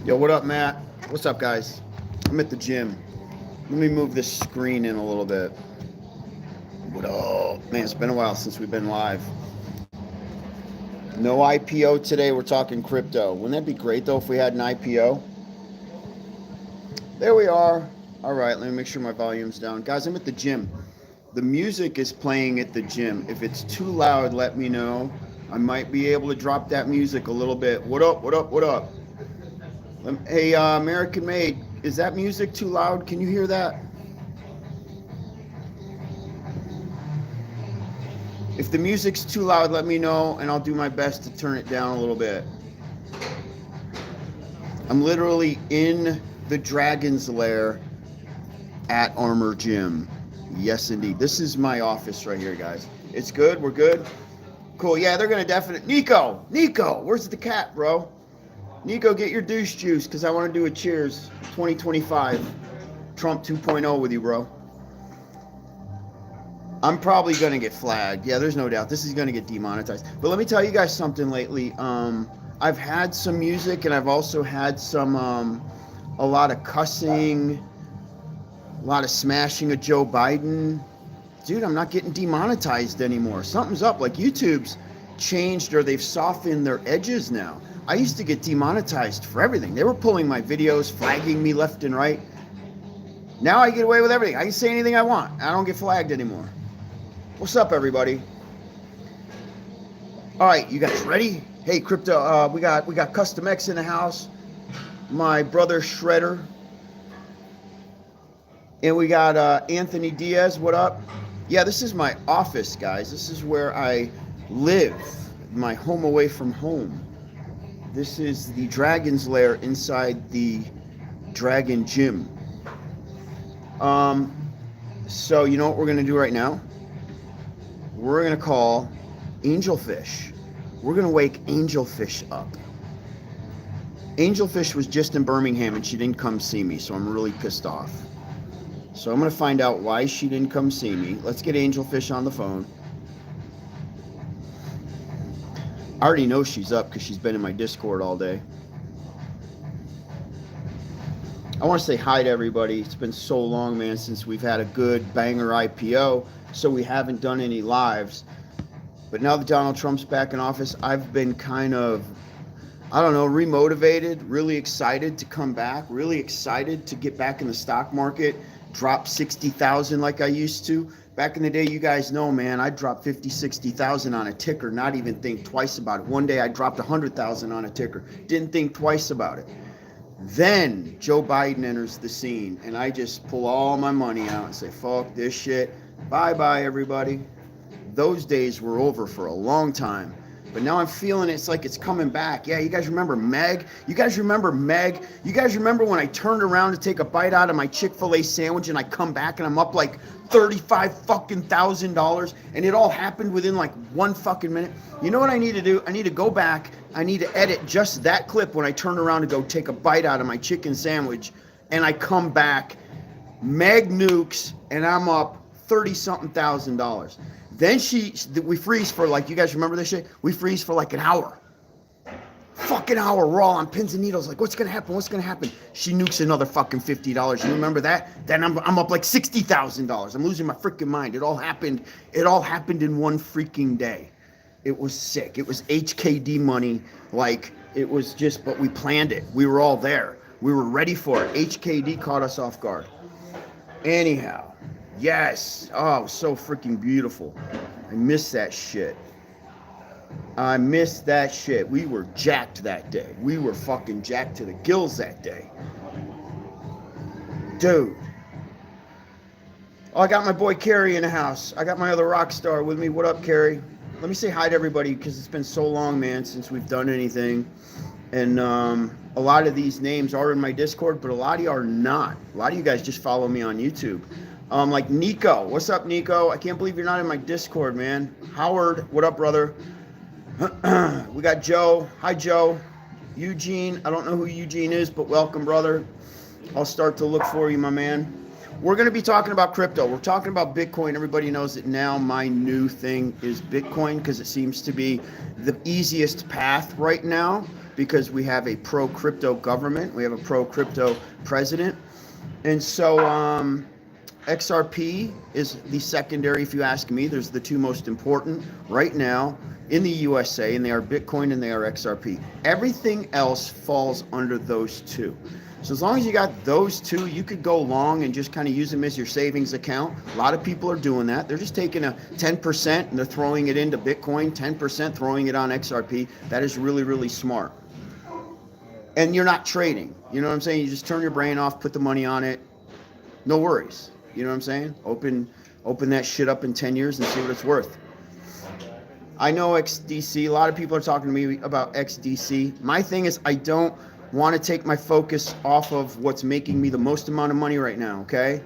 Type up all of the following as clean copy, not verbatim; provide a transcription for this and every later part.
Yo, what up, Matt? What's up, guys? I'm at the gym. Let me move this screen in a little bit. What up? Man, it's been a while since we've been live. No IPO today. We're talking crypto. Wouldn't that be great, though, if we had an IPO? There we are. All right, let me make sure my volume's down. Guys, I'm at the gym. The music is playing at the gym. If it's too loud, let me know. I might be able to drop that music a little bit. What up, what up, what up? Hey, American Made, is that music too loud? Can you hear that? If the music's too loud, let me know, and I'll do my best to turn it down a little bit. I'm literally in the Dragon's Lair at Armor Gym. Yes, indeed. This is my office right here, guys. It's good? We're good? Cool. Yeah, they're going to definitely... Nico, where's the cat, bro? Nico, get your douche juice, because I want to do a cheers 2025 Trump 2.0 with you, bro. I'm probably going to get flagged. Yeah, there's no doubt. This is going to get demonetized. But let me tell you guys something lately. I've had some music, and I've also had some, a lot of cussing, a lot of smashing of Joe Biden. Dude, I'm not getting demonetized anymore. Something's up. Like YouTube's changed, or they've softened their edges now. I used to get demonetized for everything. They were pulling my videos, flagging me left and right. Now I get away with everything. I can say anything I want. I don't get flagged anymore. What's up, everybody? All right, you guys ready? Hey, crypto. We got Custom X in the house. My brother Shredder, and we got Anthony Diaz. What up? Yeah, this is my office, guys. This is where I live. My home away from home. This is the Dragon's Lair inside the Dragon Gym. So you know what we're going to do right now? We're going to call AngelFish. We're going to wake AngelFish up. AngelFish was just in Birmingham and she didn't come see me, so I'm really pissed off. So I'm going to find out why she didn't come see me. Let's get AngelFish on the phone. I already know she's up because she's been in my Discord all day. I want to say hi to everybody. It's been so long, man, since we've had a good banger IPO, so we haven't done any lives. But now that Donald Trump's back in office, I've been kind of, I don't know, remotivated, really excited to come back, really excited to get back in the stock market, drop 60,000 like I used to. Back in the day, you guys know, man, I'd drop 50, 60,000 on a ticker, not even think twice about it. One day I dropped 100,000 on a ticker, didn't think twice about it. Then Joe Biden enters the scene, and I just pull all my money out and say, fuck this shit. Bye-bye, everybody. Those days were over for a long time. But now I'm feeling it's like it's coming back. Yeah, you guys remember Meg? You guys remember Meg? You guys remember when I turned around to take a bite out of my Chick-fil-A sandwich and I come back and I'm up like $35,000 and it all happened within like 1 fucking minute? You know what I need to do? I need to go back. I need to edit just that clip when I turn around to go take a bite out of my chicken sandwich and I come back, Meg nukes, and I'm up $30-something thousand. Then we freeze for like, you guys remember this shit? We freeze for like an hour. Fucking hour. We're all on pins and needles. Like, what's going to happen? What's going to happen? She nukes another fucking $50. You remember that? Then I'm up like $60,000. I'm losing my freaking mind. It all happened in one freaking day. It was sick. It was HKD money. Like, it was just, but we planned it. We were all there. We were ready for it. HKD caught us off guard. Anyhow. Yes. Oh, so freaking beautiful. I miss that shit. I miss that shit. We were jacked that day. We were fucking jacked to the gills that day. Dude. Oh, I got my boy Carrie in the house. I got my other rock star with me. What up, Carrie? Let me say hi to everybody because it's been so long, man, since we've done anything. And a lot of these names are in my Discord, but a lot of you are not. A lot of you guys just follow me on YouTube. Like Nico. What's up, Nico? I can't believe you're not in my Discord, man. Howard, what up, brother? We got Joe. Hi, Joe. Eugene. I don't know who Eugene is, but welcome, brother. I'll start to look for you, my man. We're going to be talking about crypto. We're talking about Bitcoin. Everybody knows that now my new thing is Bitcoin because it seems to be the easiest path right now because we have a pro-crypto government. We have a pro-crypto president. And so XRP is the secondary, if you ask me. There's the two most important right now in the USA, and they are Bitcoin and they are XRP. Everything else falls under those two. So as long as you got those two, you could go long and just kind of use them as your savings account. A lot of people are doing that. They're just taking a 10% and they're throwing it into Bitcoin, 10% throwing it on XRP. That is really, really smart. And you're not trading. You know what I'm saying? You just turn your brain off, put the money on it. No worries. You know what I'm saying? Open that shit up in 10 years and see what it's worth. I know XDC. A lot of people are talking to me about XDC. My thing is I don't want to take my focus off of what's making me the most amount of money right now, okay?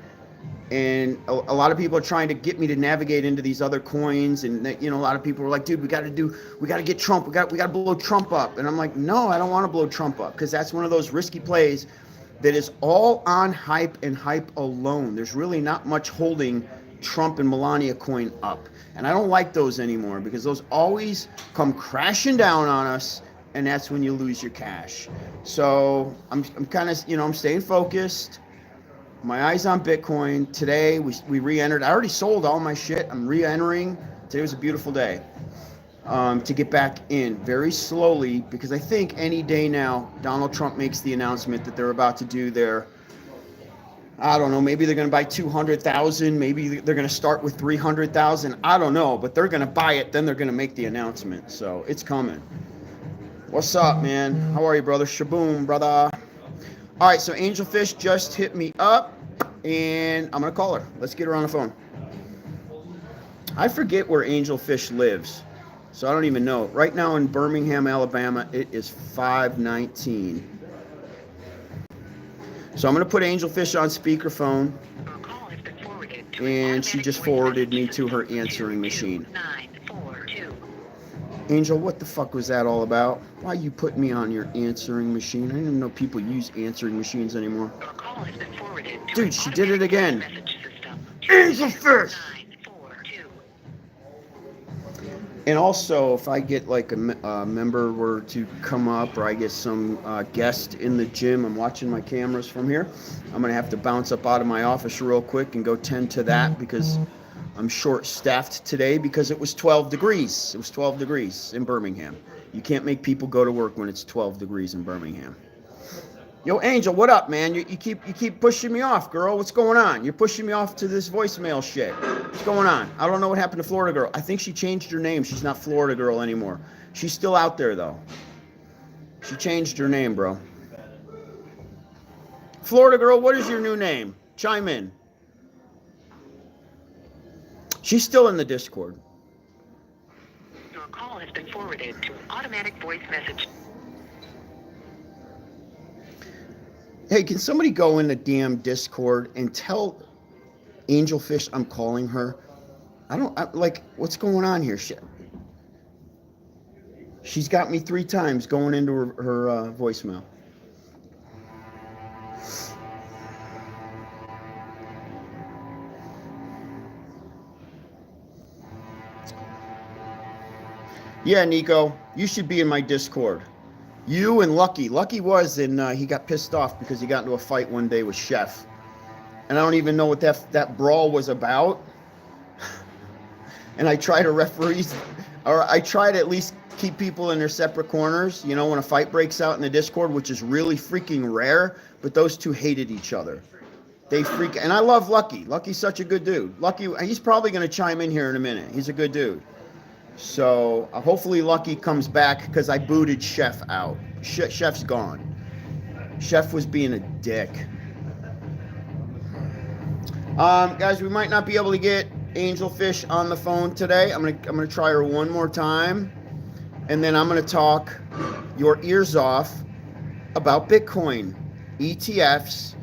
And a lot of people are trying to get me to navigate into these other coins, and a lot of people are like, dude, we got to get Trump, we got to blow Trump up. And I'm like, no, I don't want to blow Trump up, because that's one of those risky plays that is all on hype and hype alone. There's really not much holding Trump and Melania coin up. And I don't like those anymore, because those always come crashing down on us, and that's when you lose your cash. So I'm kind of, I'm staying focused. My eyes on Bitcoin. Today we re-entered. I already sold all my shit. I'm re-entering. Today was a beautiful day to get back in very slowly, because I think any day now Donald Trump makes the announcement that they're about to do their, I don't know, maybe they're going to buy 200,000, maybe they're going to start with 300,000. I don't know, but they're going to buy it, then they're going to make the announcement. So it's coming. What's up, man? How are you, brother? Shaboom, brother. All right, so AngelFish just hit me up, and I'm going to call her. Let's get her on the phone. I forget where AngelFish lives, so I don't even know. Right now in Birmingham, Alabama, it is 5:19. So I'm going to put AngelFish on speakerphone, and she just forwarded me to her answering machine. Angel, what the fuck was that all about? Why you put me on your answering machine? I didn't even know people use answering machines anymore. Dude, she did it again. AngelFish! And also, if I get like a member were to come up, or I get some guest in the gym, I'm watching my cameras from here, I'm going to have to bounce up out of my office real quick and go tend to that, because I'm short-staffed today because it was 12 degrees. It was 12 degrees in Birmingham. You can't make people go to work when it's 12 degrees in Birmingham. Yo, Angel, what up, man? You keep pushing me off, girl. What's going on? You're pushing me off to this voicemail shit. What's going on? I don't know what happened to Florida Girl. I think she changed her name. She's not Florida Girl anymore. She's still out there, though. She changed her name, bro. Florida Girl, what is your new name? Chime in. She's still in the Discord. Your call has been forwarded to an automatic voice message. Hey, can somebody go in the damn Discord and tell AngelFish I'm calling her? What's going on here? She's got me 3 times going into her voicemail. Yeah, Nico, you should be in my Discord. You and Lucky. Lucky was, and he got pissed off because he got into a fight one day with Chef. And I don't even know what that brawl was about. And I try to I try to at least keep people in their separate corners, when a fight breaks out in the Discord, which is really freaking rare, but those two hated each other. And I love Lucky. Lucky's such a good dude. Lucky, he's probably going to chime in here in a minute. He's a good dude. So hopefully Lucky comes back, because I booted Chef out. Chef's gone. Chef was being a dick. Guys, we might not be able to get AngelFish on the phone today. I'm gonna try her one more time, and then I'm gonna talk your ears off about Bitcoin, ETFs,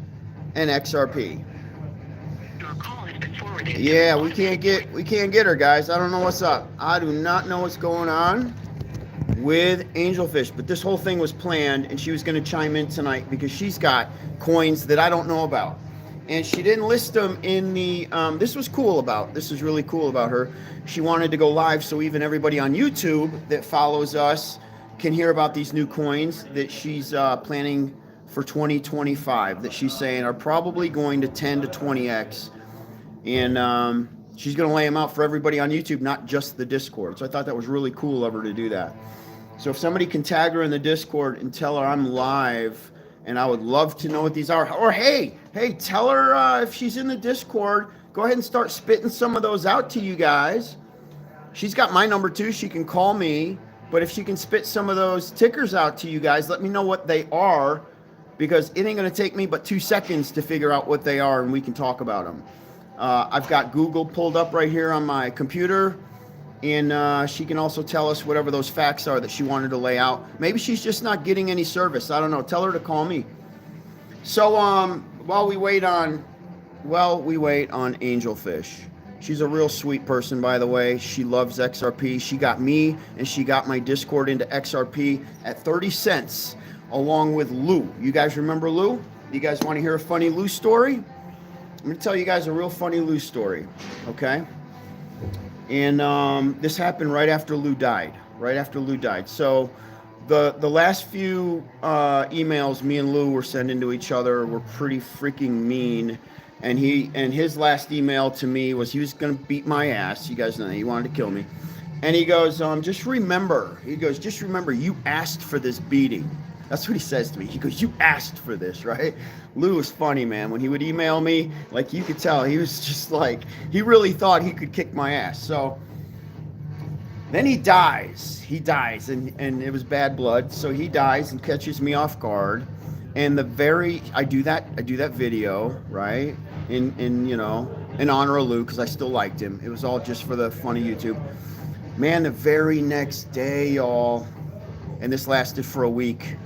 and XRP. Yeah, we can't get her, guys. I don't know what's up. I do not know what's going on with AngelFish, but this whole thing was planned, and she was going to chime in tonight because she's got coins that I don't know about. and she didn't list them in the, this was really cool about her. She wanted to go live so even everybody on YouTube that follows us can hear about these new coins that she's planning for 2025, that she's saying are probably going to 10 to 20x. And she's going to lay them out for everybody on YouTube, not just the Discord. So I thought that was really cool of her to do that. So if somebody can tag her in the Discord and tell her I'm live, and I would love to know what these are. Or hey, tell her if she's in the Discord, go ahead and start spitting some of those out to you guys. She's got my number too. She can call me. But if she can spit some of those tickers out to you guys, let me know what they are, because it ain't going to take me but 2 seconds to figure out what they are, and we can talk about them. I've got Google pulled up right here on my computer, and she can also tell us whatever those facts are that she wanted to lay out. Maybe she's just not getting any service. I don't know. Tell her to call me. So while we wait on AngelFish. She's a real sweet person, by the way. She loves XRP. She got me and she got my Discord into XRP at 30 cents, along with Lou. You guys remember Lou? You guys want to hear a funny Lou story? I'm going to tell you guys a real funny Lou story, okay? And this happened right after Lou died. So the last few emails me and Lou were sending to each other were pretty freaking mean. And his last email to me was he was going to beat my ass. You guys know that. He wanted to kill me. And he goes, just remember, you asked for this beating. That's what he says to me. He goes, you asked for this, right? Lou was funny, man. When he would email me, like you could tell, he was just like, he really thought he could kick my ass. So then he dies, and it was bad blood. So he dies and catches me off guard. And I do that video, right? In honor of Lou, because I still liked him. It was all just for the funny YouTube. Man, the very next day, y'all, and this lasted for a week,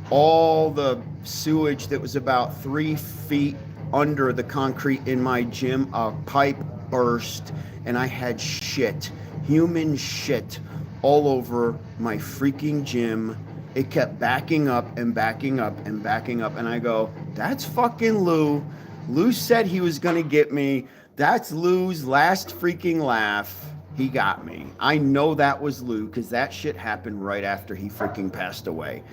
all the sewage that was about 3 feet under the concrete in my gym, a pipe burst, and I had human shit, all over my freaking gym. It kept backing up and backing up and backing up, and I go, that's fucking Lou. Lou said he was gonna get me. That's Lou's last freaking laugh. He got me. I know that was Lou, because that shit happened right after he freaking passed away.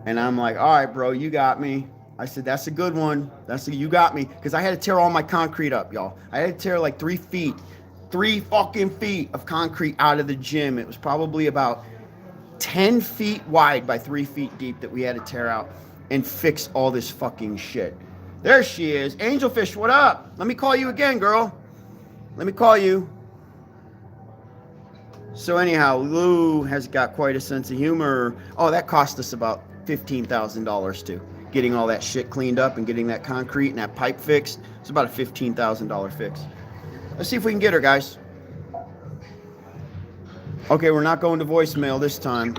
And I'm like, all right, bro, you got me. I said, that's a good one. You got me. Because I had to tear all my concrete up, y'all. I had to tear like 3 fucking feet of concrete out of the gym. It was probably about 10 feet wide by 3 feet deep that we had to tear out and fix all this fucking shit. There she is. AngelFish, what up? Let me call you again, girl. Let me call you. So anyhow, Lou has got quite a sense of humor. Oh, that cost us about $15,000 too. Getting all that shit cleaned up and getting that concrete and that pipe fixed. It's about a $15,000 fix. Let's see if we can get her, guys. Okay, we're not going to voicemail this time.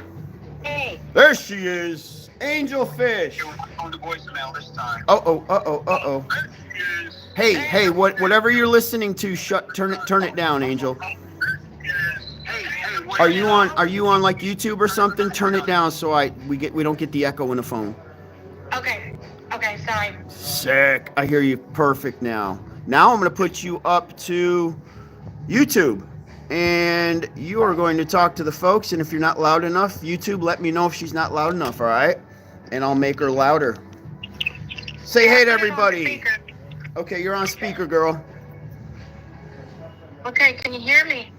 Hey. There she is. AngelFish. We're not going to voicemail this time. Uh-oh. Hey, whatever you're listening to, turn it down, Angel. Are you on like YouTube or something? Turn it down so we don't get the echo in the phone. Okay, sorry. Sick. I hear you perfect now. Now I'm going to put you up to YouTube. And you are going to talk to the folks, and if you're not loud enough, YouTube, let me know if she's not loud enough, all right? And I'll make her louder. Say hey to everybody. Okay, you're on speaker, girl. Okay, can you hear me?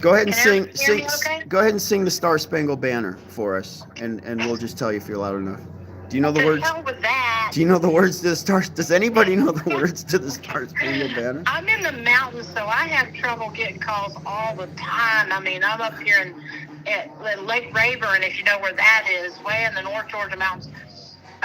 Go ahead and sing. Me okay? Go ahead and sing the Star Spangled Banner for us, and we'll just tell you if you're loud enough. Do you know the words? What the hell was that? Do you know the words to the Star? Does anybody know the words to the Star Spangled Banner? I'm in the mountains, so I have trouble getting calls all the time. I mean, I'm up here at Lake Rayburn, if you know where that is, way in the North Georgia mountains.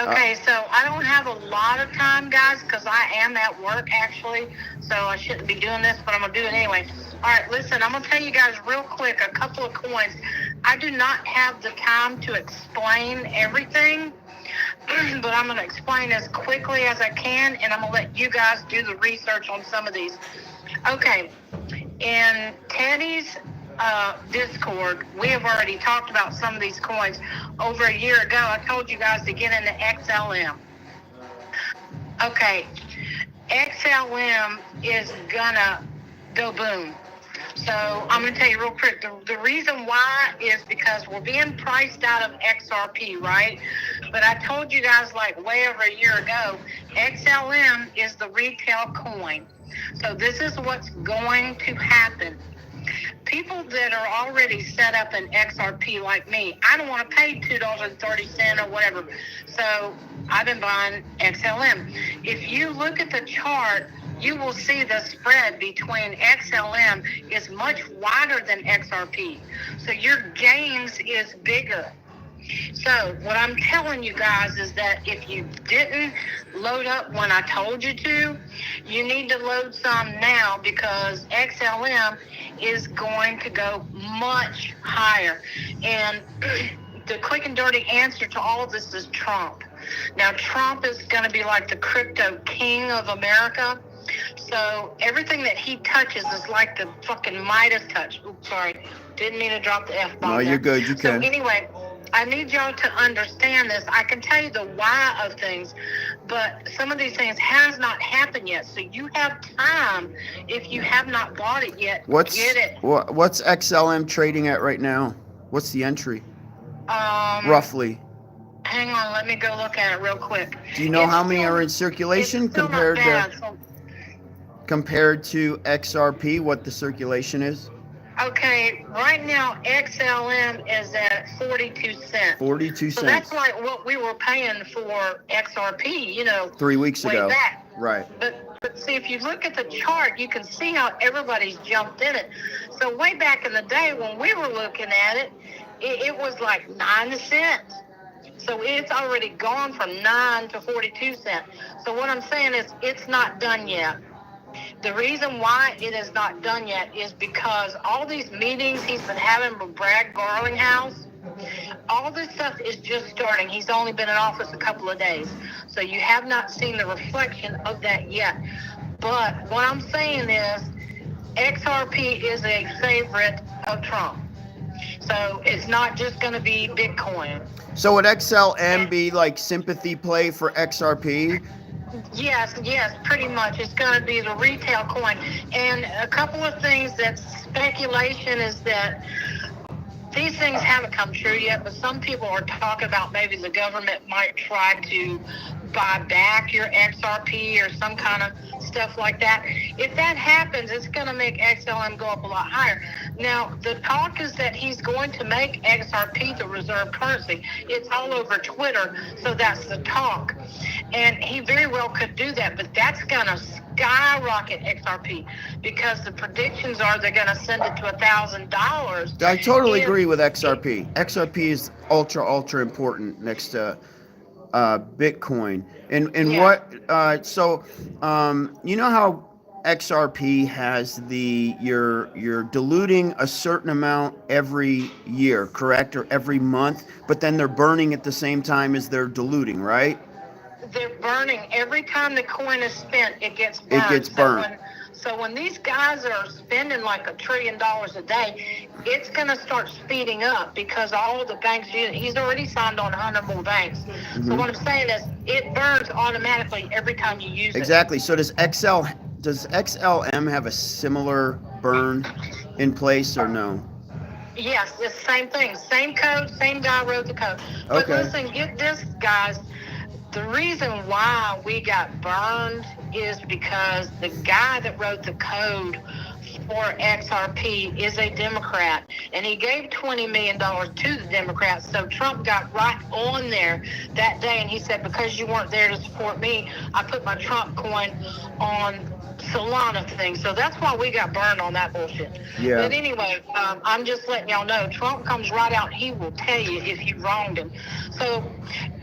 Okay, so I don't have a lot of time, guys, because I am at work, actually, so I shouldn't be doing this, but I'm going to do it anyway. All right, listen, I'm going to tell you guys real quick a couple of coins. I do not have the time to explain everything, but I'm going to explain as quickly as I can, and I'm going to let you guys do the research on some of these. Okay, in Teddy's Discord, we have already talked about some of these coins. Over a year ago, I told you guys to get into XLM. Okay, XLM is gonna go boom. So I'm going to tell you real quick, the reason why is because we're being priced out of XRP, right? But I told you guys like way over a year ago, XLM is the retail coin. So this is what's going to happen. People that are already set up in XRP like me, I don't want to pay $2.30 or whatever. So I've been buying XLM. If you look at the chart, you will see the spread between XLM is much wider than XRP. So your gains is bigger. So what I'm telling you guys is that if you didn't load up when I told you to, you need to load some now because XLM is going to go much higher. And the quick and dirty answer to all of this is Trump. Now, Trump is going to be like the crypto king of America. So everything that he touches is like the fucking Midas touch. Oops, sorry. Didn't mean to drop the F-bomb. No, you're good. You can. So anyway, I need y'all to understand this. I can tell you the why of things, but some of these things has not happened yet. So you have time. If you have not bought it yet, get it. What's XLM trading at right now? What's the entry? Roughly. Hang on, let me go look at it real quick. Do you know how many are in circulation compared to XRP, what the circulation is? Okay, right now XLM is at 42 cents. 42 cents. So that's like what we were paying for XRP, 3 weeks ago. Way back. Right. But see, if you look at the chart, you can see how everybody's jumped in it. So way back in the day when we were looking at it, it was like 9 cents. So it's already gone from 9 to 42 cents. So what I'm saying is it's not done yet. The reason why it is not done yet is because all these meetings he's been having with Brad Garlinghouse, all this stuff is just starting. He's only been in office a couple of days. So you have not seen the reflection of that yet. But what I'm saying is XRP is a favorite of Trump. So it's not just going to be Bitcoin. So would XLM be like sympathy play for XRP? Yes, pretty much. It's going to be the retail coin. And a couple of things that's speculation is that these things haven't come true yet, but some people are talking about maybe the government might try to buy back your XRP or some kind of stuff like that. If that happens, it's going to make XLM go up a lot higher. Now, the talk is that he's going to make XRP the reserve currency. It's all over Twitter, so that's the talk. And he very well could do that, but that's going to skyrocket XRP because the predictions are they're going to send it to $1,000. I totally agree with XRP. XRP is ultra important next to Bitcoin. And Yeah. you know how XRP has you're diluting a certain amount every year, correct? Or every month, but then they're burning at the same time as they're diluting, right? They're burning. Every time the coin is spent, it gets burned. It gets burned. So when these guys are spending like $1 trillion a day, it's going to start speeding up because all the banks, he's already signed on 100 more banks. Mm-hmm. So what I'm saying is it burns automatically every time you use it. Exactly. So does XLM have a similar burn in place or no? Yes, it's the same thing. Same code, same guy wrote the code. But Okay. listen, get this, guys. The reason why we got burned is because the guy that wrote the code for XRP is a Democrat, and he gave $20 million to the Democrats. So Trump got right on there that day, and he said, because you weren't there to support me, I put my Trump coin on Solana thing. So that's why we got burned on that bullshit. Yeah. But anyway, I'm just letting y'all know, Trump comes right out, he will tell you if you wronged him. So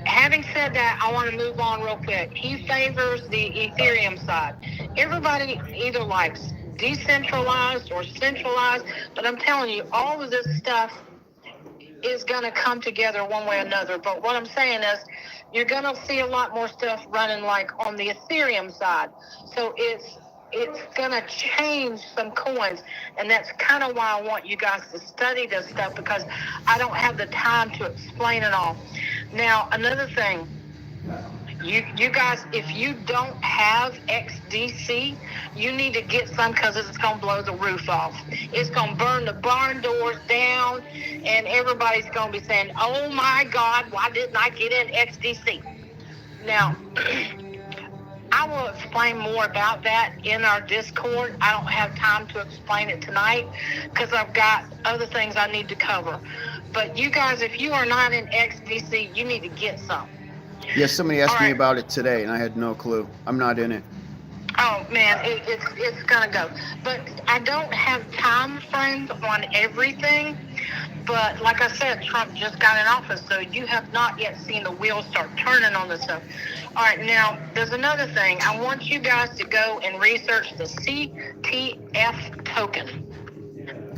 having said that, I want to move on real quick. He favors the Ethereum side. Everybody either likes decentralized or centralized, but I'm telling you, all of this stuff is going to come together one way or another. But what I'm saying is you're going to see a lot more stuff running like on the Ethereum side. So it's it's gonna change some coins, and that's kind of why I want you guys to study this stuff, because I don't have the time to explain it all. Now, another thing, you guys, if you don't have XDC, you need to get some, because it's going to blow the roof off. It's going to burn the barn doors down, and everybody's going to be saying, oh my God, why didn't I get in XDC? Now, I will explain more about that in our Discord. I don't have time to explain it tonight because I've got other things I need to cover. But you guys, if you are not in XDC, you need to get some. Yeah, somebody asked me about it today, and I had no clue. I'm not in it. Oh, man, it's going to go. But I don't have time frames on everything. But like I said, Trump just got in office, so you have not yet seen the wheels start turning on this stuff. All right, now, there's another thing. I want you guys to go and research the CTF token.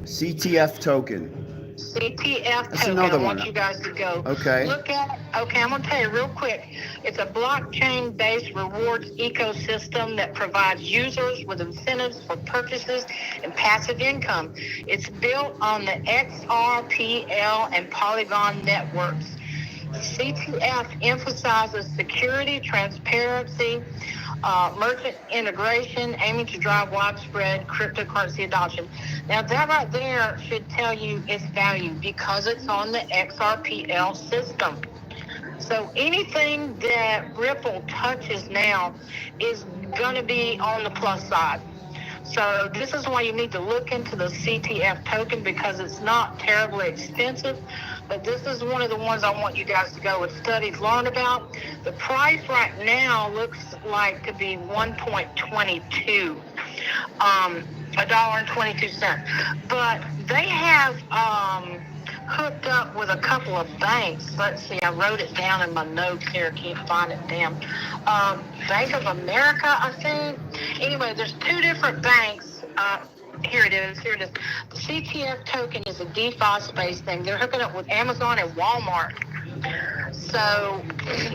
CTF token. CTF That's token. another I want one. you guys to go Okay. look at. Okay, I'm going to tell you real quick. It's a blockchain-based rewards ecosystem that provides users with incentives for purchases and passive income. It's built on the XRPL and Polygon networks. CTF emphasizes security, transparency, merchant integration, aiming to drive widespread cryptocurrency adoption. Now, that right there should tell you its value because it's on the XRPL system. So anything that Ripple touches now is going to be on the plus side. So this is why you need to look into the CTF token, because it's not terribly expensive. But this is one of the ones I want you guys to go and study, learn about. The price right now looks like to be 1.22, $1.22. But they have hooked up with a couple of banks. Let's see, I wrote it down in my notes here. Can't find it, damn. Bank of America, I think. Anyway, there's two different banks. Here it is. The CTF token is a DeFi space thing. They're hooking up with Amazon and Walmart. So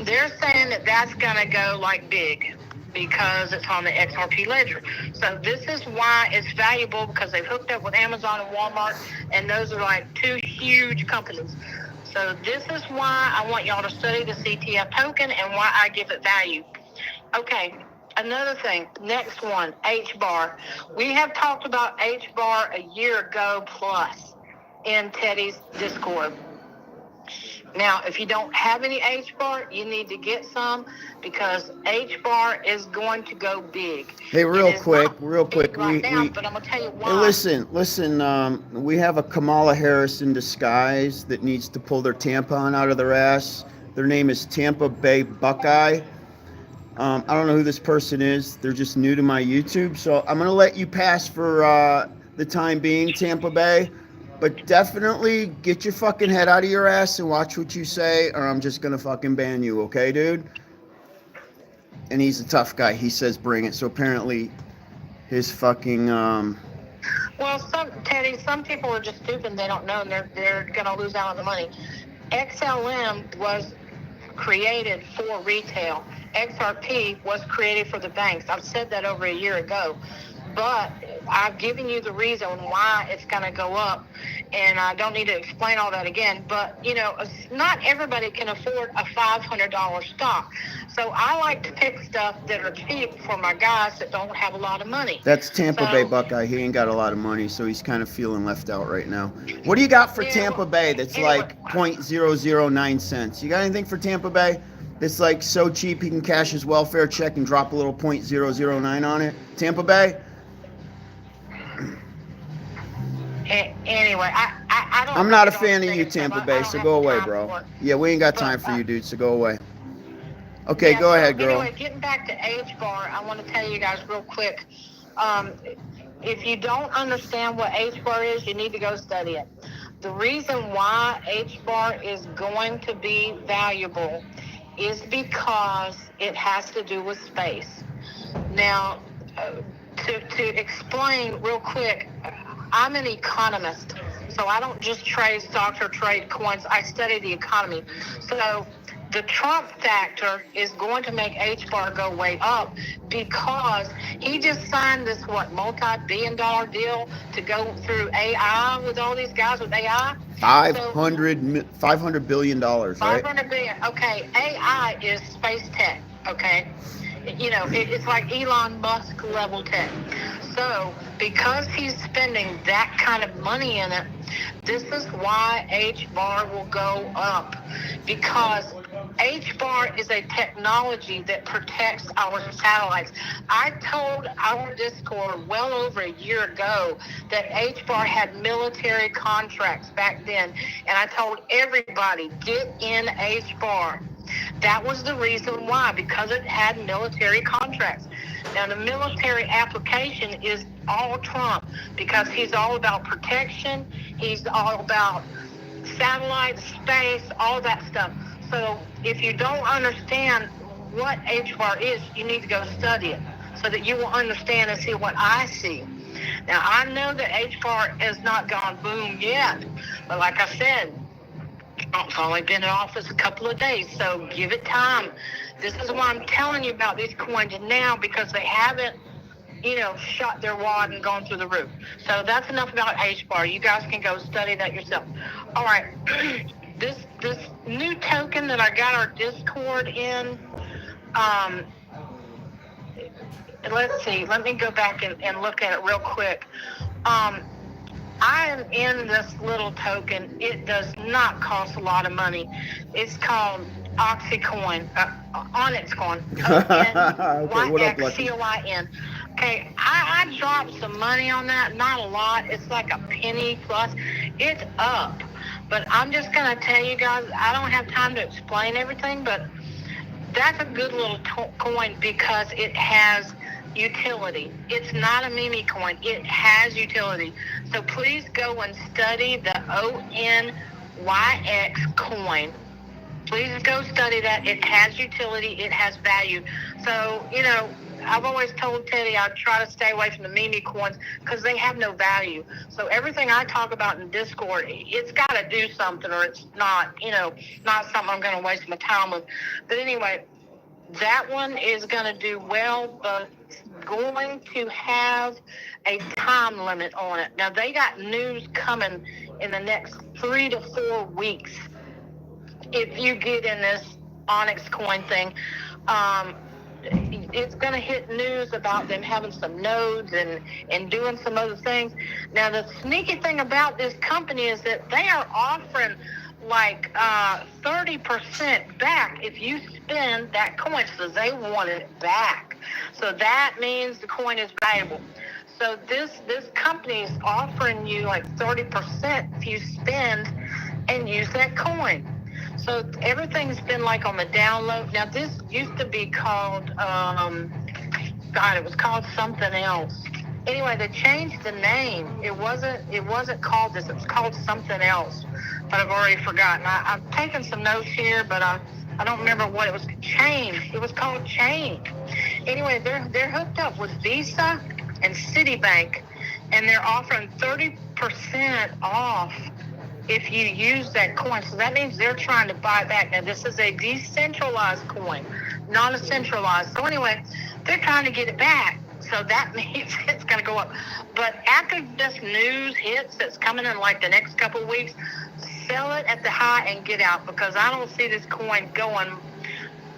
they're saying that that's going to go like big because it's on the XRP ledger. So this is why it's valuable, because they've hooked up with Amazon and Walmart, and those are like two huge companies. So this is why I want y'all to study the CTF token and why I give it value. Okay. Another thing, next one, HBAR. We have talked about HBAR a year ago plus in Teddy's Discord. Now, if you don't have any HBAR, you need to get some, because HBAR is going to go big. Hey, real quick. Right now, but I'm going to tell you why. Hey, listen, we have a Kamala Harris in disguise that needs to pull their tampon out of their ass. Their name is Tampa Bay Buckeye. I don't know who this person is. They're just new to my YouTube. So I'm going to let you pass for the time being, Tampa Bay. But definitely get your fucking head out of your ass and watch what you say, or I'm just going to fucking ban you, okay, dude? And he's a tough guy. He says bring it. So apparently his fucking... Well, Teddy, some people are just stupid. They don't know, and they're going to lose out on the money. XLM was created for retail. XRP was created for the banks. I've said that over a year ago. But I've given you the reason why it's going to go up, and I don't need to explain all that again. But, you know, not everybody can afford a $500 stock. So I like to pick stuff that are cheap for my guys that don't have a lot of money. That's Tampa Bay Buckeye. He ain't got a lot of money, so he's kind of feeling left out right now. What do you got for Tampa Bay that's like 0.009 cents? You got anything for Tampa Bay that's like so cheap he can cash his welfare check and drop a little 0.009 on it? Tampa Bay? Anyway, I don't. I'm not a fan of you, Tampa Bay, so go away, bro. Yeah, we ain't got time for you, dude, so go away. Okay, go ahead, girl. Anyway, getting back to HBAR, I want to tell you guys real quick. If you don't understand what HBAR is, you need to go study it. The reason why HBAR is going to be valuable is because it has to do with space. Now, to explain real quick, I'm an economist, so I don't just trade stocks or trade coins. I study the economy. So the Trump factor is going to make HBAR go way up because he just signed this, multi-billion-dollar deal to go through AI with all these guys with AI. $500 billion, right? 500 billion. Okay, AI is space tech, okay? It's like Elon Musk level tech. So, because he's spending that kind of money in it, this is why HBAR will go up. Because HBAR is a technology that protects our satellites. I told our Discord well over a year ago that HBAR had military contracts back then. And I told everybody, get in HBAR. That was the reason why, because it had military contracts. Now, the military application is all Trump because he's all about protection. He's all about satellites, space, all that stuff. So if you don't understand what HBAR is, you need to go study it so that you will understand and see what I see. Now, I know that HBAR has not gone boom yet, but like I said, Trump's only been in office a couple of days, so give it time. This is why I'm telling you about these coins now, because they haven't, shot their wad and gone through the roof. So that's enough about HBAR. You guys can go study that yourself. All right. This new token that I got our Discord in, let's see. Let me go back and look at it real quick. I am in this little token. It does not cost a lot of money. It's called Onyx coin. Okay, what up, Lucky? COIN. Okay, I dropped some money on that. Not a lot. It's like a penny plus. It's up. But I'm just going to tell you guys, I don't have time to explain everything, but that's a good little coin because it has utility. It's not a meme coin. It has utility. So please go and study the ONYX coin. Please go study that. It has utility. It has value. So, I've always told Teddy I'd try to stay away from the meme coins because they have no value. So everything I talk about in Discord, it's got to do something or it's not, not something I'm going to waste my time with. But anyway, that one is going to do well, but it's going to have a time limit on it. Now, they got news coming in the next 3 to 4 weeks. If you get in this Onyx coin thing, it's going to hit news about them having some nodes and doing some other things. Now, the sneaky thing about this company is that they are offering like 30% back if you spend that coin. So they want it back. So that means the coin is valuable. So this company is offering you like 30% if you spend and use that coin. So everything's been like on the download. Now this used to be called, it was called something else. Anyway, they changed the name. It wasn't called this. It was called something else. But I've already forgotten. I've taken some notes here, but I don't remember what it was. Chain. It was called Chain. Anyway, they're hooked up with Visa and Citibank, and they're offering 30% off if you use that coin. So that means they're trying to buy back. Now, this is a decentralized coin, not a centralized. So anyway, they're trying to get it back. So that means it's going to go up. But after this news hits that's coming in like the next couple of weeks, sell it at the high and get out, because I don't see this coin going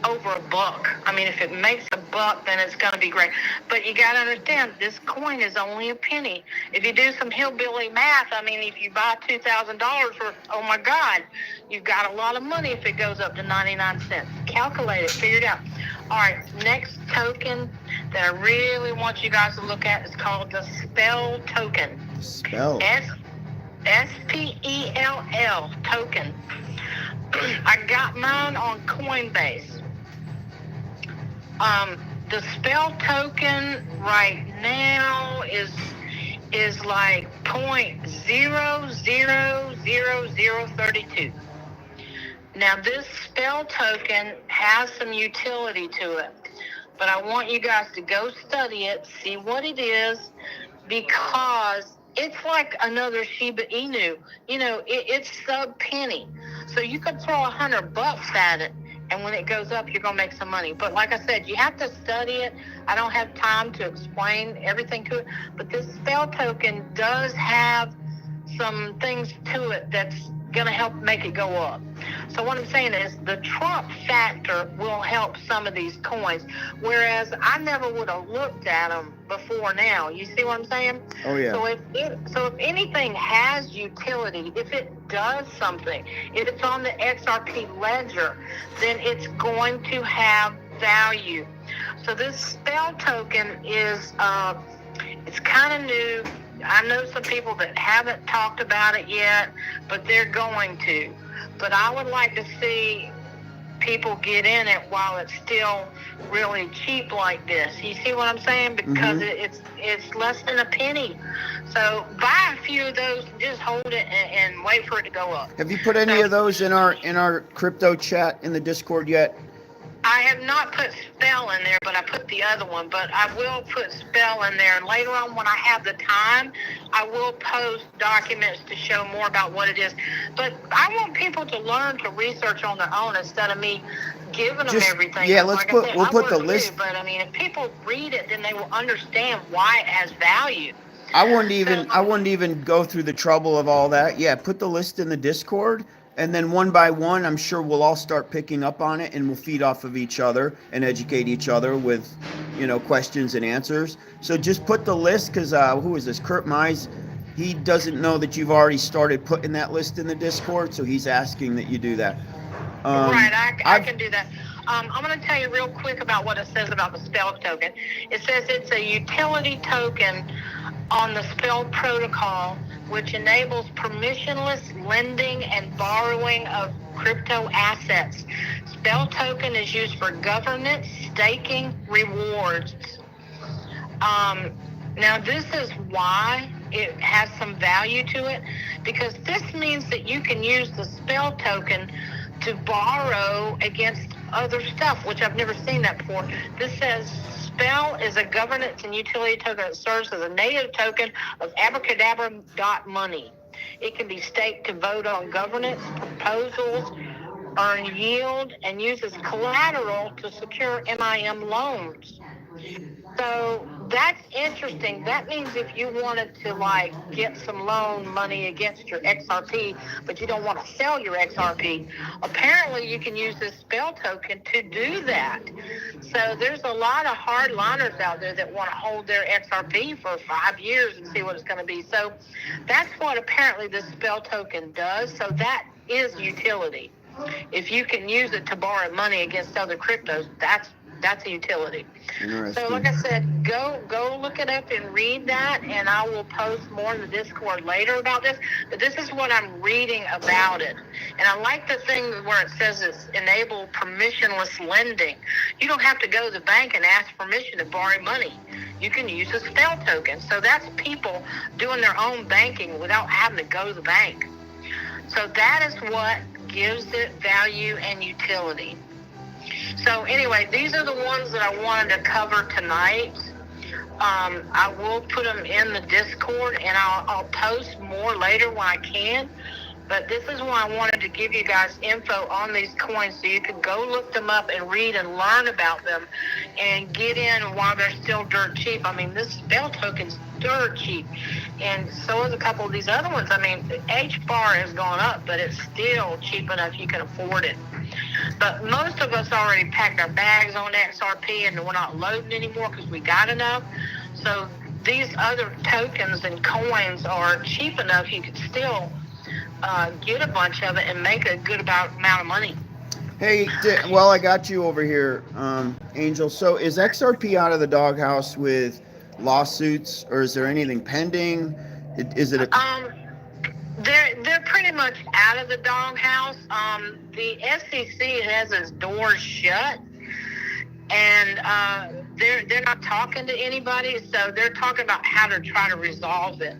over $1. I mean, if it makes $1, then it's going to be great. But you got to understand, this coin is only a penny. If you do some hillbilly math, I mean, if you buy $2,000 for, oh my God, you've got a lot of money if it goes up to 99 cents. Calculate it, figure it out. All right, next token that I really want you guys to look at is called the Spell token. Spell. SPELL token. I got mine on Coinbase. The Spell token right now is like 0.000032. Now this Spell token has some utility to it, but I want you guys to go study it, see what it is, because it's like another Shiba Inu. It's sub penny, so you could throw $100 at it and when it goes up, you're going to make some money. But like I said, you have to study it. I don't have time to explain everything to it, but this spell token does have some things to it that's going to help make it go up. So what I'm saying is the Trump factor will help some of these coins, whereas I never would have looked at them before now. You see what I'm saying? Oh, yeah. So if anything has utility, if it does something, if it's on the XRP ledger, then it's going to have value. So this spell token is it's kind of new. I know some people that haven't talked about it yet, but they're going to. But I would like to see people get in it while it's still really cheap like this. You see what I'm saying? Because it's less than a penny. So buy a few of those and just hold it and wait for it to go up. Have you put any of those in our crypto chat in the Discord yet? I have not put spell in there, but I put the other one. But I will put spell in there. And later on, when I have the time, I will post documents to show more about what it is. But I want people to learn to research on their own instead of me giving them everything. Yeah, we'll put the list. Too, but I mean, if people read it, then they will understand why it has value. I wouldn't even go through the trouble of all that. Yeah, put the list in the Discord. And then one by one, I'm sure we'll all start picking up on it, and we'll feed off of each other and educate each other with, questions and answers. So just put the list, because who is this? Kurt Mize, he doesn't know that you've already started putting that list in the Discord, so he's asking that you do that. Right, I can do that. I'm going to tell you real quick about what it says about the spell token. It says it's a utility token on the spell protocol, which enables permissionless lending and borrowing of crypto assets. Spell token is used for governance, staking, rewards. Now, this is why it has some value to it, because this means that you can use the spell token to borrow against other stuff, which I've never seen that before. This says spell is a governance and utility token that serves as a native token of abracadabra.money. It can be staked to vote on governance proposals, earn yield, and use as collateral to secure MIM loans. So that's interesting. That means if you wanted to get some loan money against your XRP, but you don't want to sell your XRP, apparently you can use this spell token to do that. So there's a lot of hardliners out there that want to hold their XRP for 5 years and see what it's going to be. So that's what apparently this spell token does. So that is utility. If you can use it to borrow money against other cryptos, that's a utility. So like I said, go look it up and read that, and I will post more in the Discord later about this. But this is what I'm reading about it. And I like the thing where it says it's enable permissionless lending. You don't have to go to the bank and ask permission to borrow money. You can use a spell token. So that's people doing their own banking without having to go to the bank. So that is what gives it value and utility. So anyway, these are the ones that I wanted to cover tonight. I will put them in the Discord, and I'll post more later when I can. But this is why I wanted to give you guys info on these coins so you can go look them up and read and learn about them and get in while they're still dirt cheap. I mean, this spell token's dirt cheap. And so is a couple of these other ones. I mean, HBAR has gone up, but it's still cheap enough you can afford it. But most of us already packed our bags on XRP, and we're not loading anymore because we got enough. So these other tokens and coins are cheap enough you could still get a bunch of it and make a good amount of money. Hey, well, I got you over here, Angel. So is XRP out of the doghouse with lawsuits, or is there anything pending? Is it a... They're pretty much out of the doghouse. The SEC has its doors shut, and they're not talking to anybody. So they're talking about how to try to resolve it.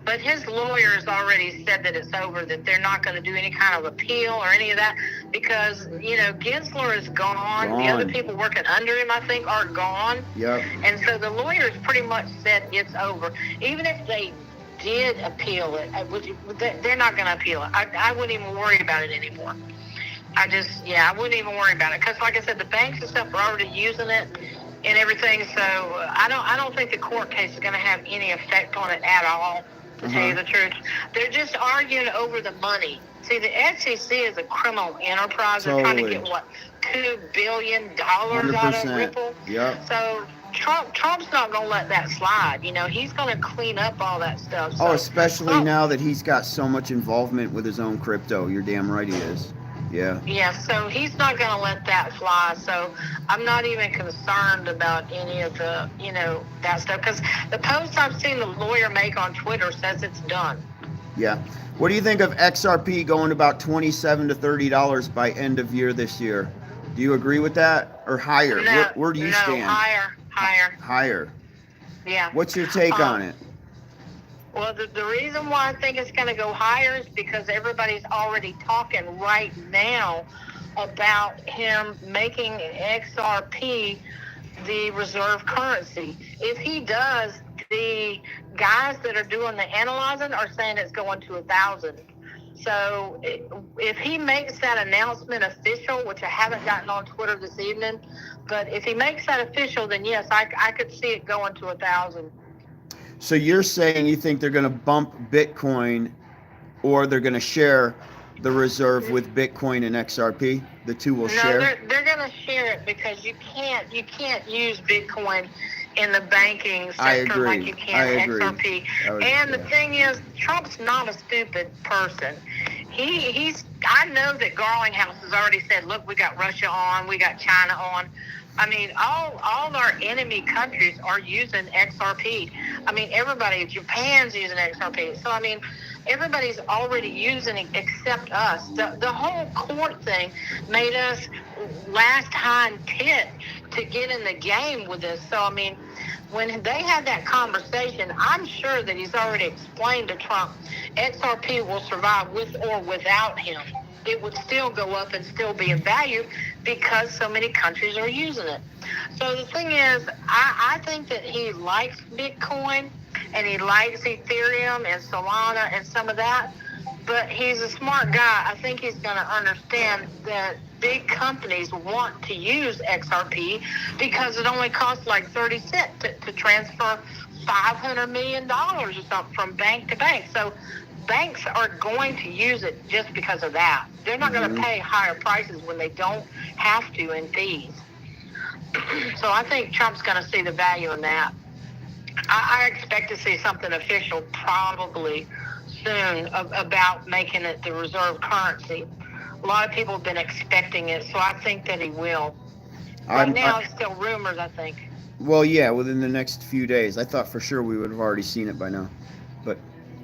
But his lawyers already said that it's over, that they're not going to do any kind of appeal or any of that because, Gensler is gone. The other people working under him, I think, are gone. Yep. And so the lawyers pretty much said it's over. Even if they did appeal it, they're not going to appeal it. I wouldn't even worry about it anymore. I wouldn't even worry about it. Because like I said, the banks and stuff are already using it and everything. So I don't think the court case is going to have any effect on it at all, to tell you the truth. They're just arguing over the money. See, the SEC is a criminal enterprise. They're trying to get, what, $2 billion out of Ripple? Yep. So Trump's not going to let that slide. You know, he's going to clean up all that stuff. So, especially now that he's got so much involvement with his own crypto. You're damn right he is. Yeah. Yeah, so he's not going to let that fly. So I'm not even concerned about any of the, that stuff. Because the post I've seen the lawyer make on Twitter says it's done. Yeah. What do you think of XRP going about $27 to $30 by end of year this year? Do you agree with that, or higher? No, Where do you stand? Higher. Higher. Yeah. What's your take on it? Well, the reason why I think it's going to go higher is because everybody's already talking right now about him making XRP the reserve currency. If he does, the guys that are doing the analyzing are saying it's going to 1,000. So if he makes that announcement official, which I haven't gotten on Twitter this evening, but if he makes that official, then yes, I could see it going to 1,000. So you're saying you think they're going to bump Bitcoin, or they're going to share the reserve with Bitcoin and XRP? The two will share? No, they're going to share it, because you can't use Bitcoin in the banking sector like you can XRP. And the thing is, Trump's not a stupid person. I know that Garlinghouse has already said, look, we got Russia on, we got China on. I mean, all our enemy countries are using XRP. I mean, Japan's using XRP. So, I mean, everybody's already using it except us. The whole court thing made us last hind tit to get in the game with this. So, I mean, when they had that conversation, I'm sure that he's already explained to Trump, XRP will survive with or without him. It would still go up and still be of value because so many countries are using it. So the thing is, I think that he likes Bitcoin and he likes Ethereum and Solana and some of that, but he's a smart guy. I think he's going to understand that big companies want to use XRP because it only costs like 30 cents to transfer $500 million or something from bank to bank. So banks are going to use it just because of that. They're not going to pay higher prices when they don't have to in fees. So I think Trump's going to see the value in that. I expect to see something official probably soon about making it the reserve currency. A lot of people have been expecting it, so I think that he will. Right now, it's still rumors, I think. Well, yeah, within the next few days. I thought for sure we would have already seen it by now. But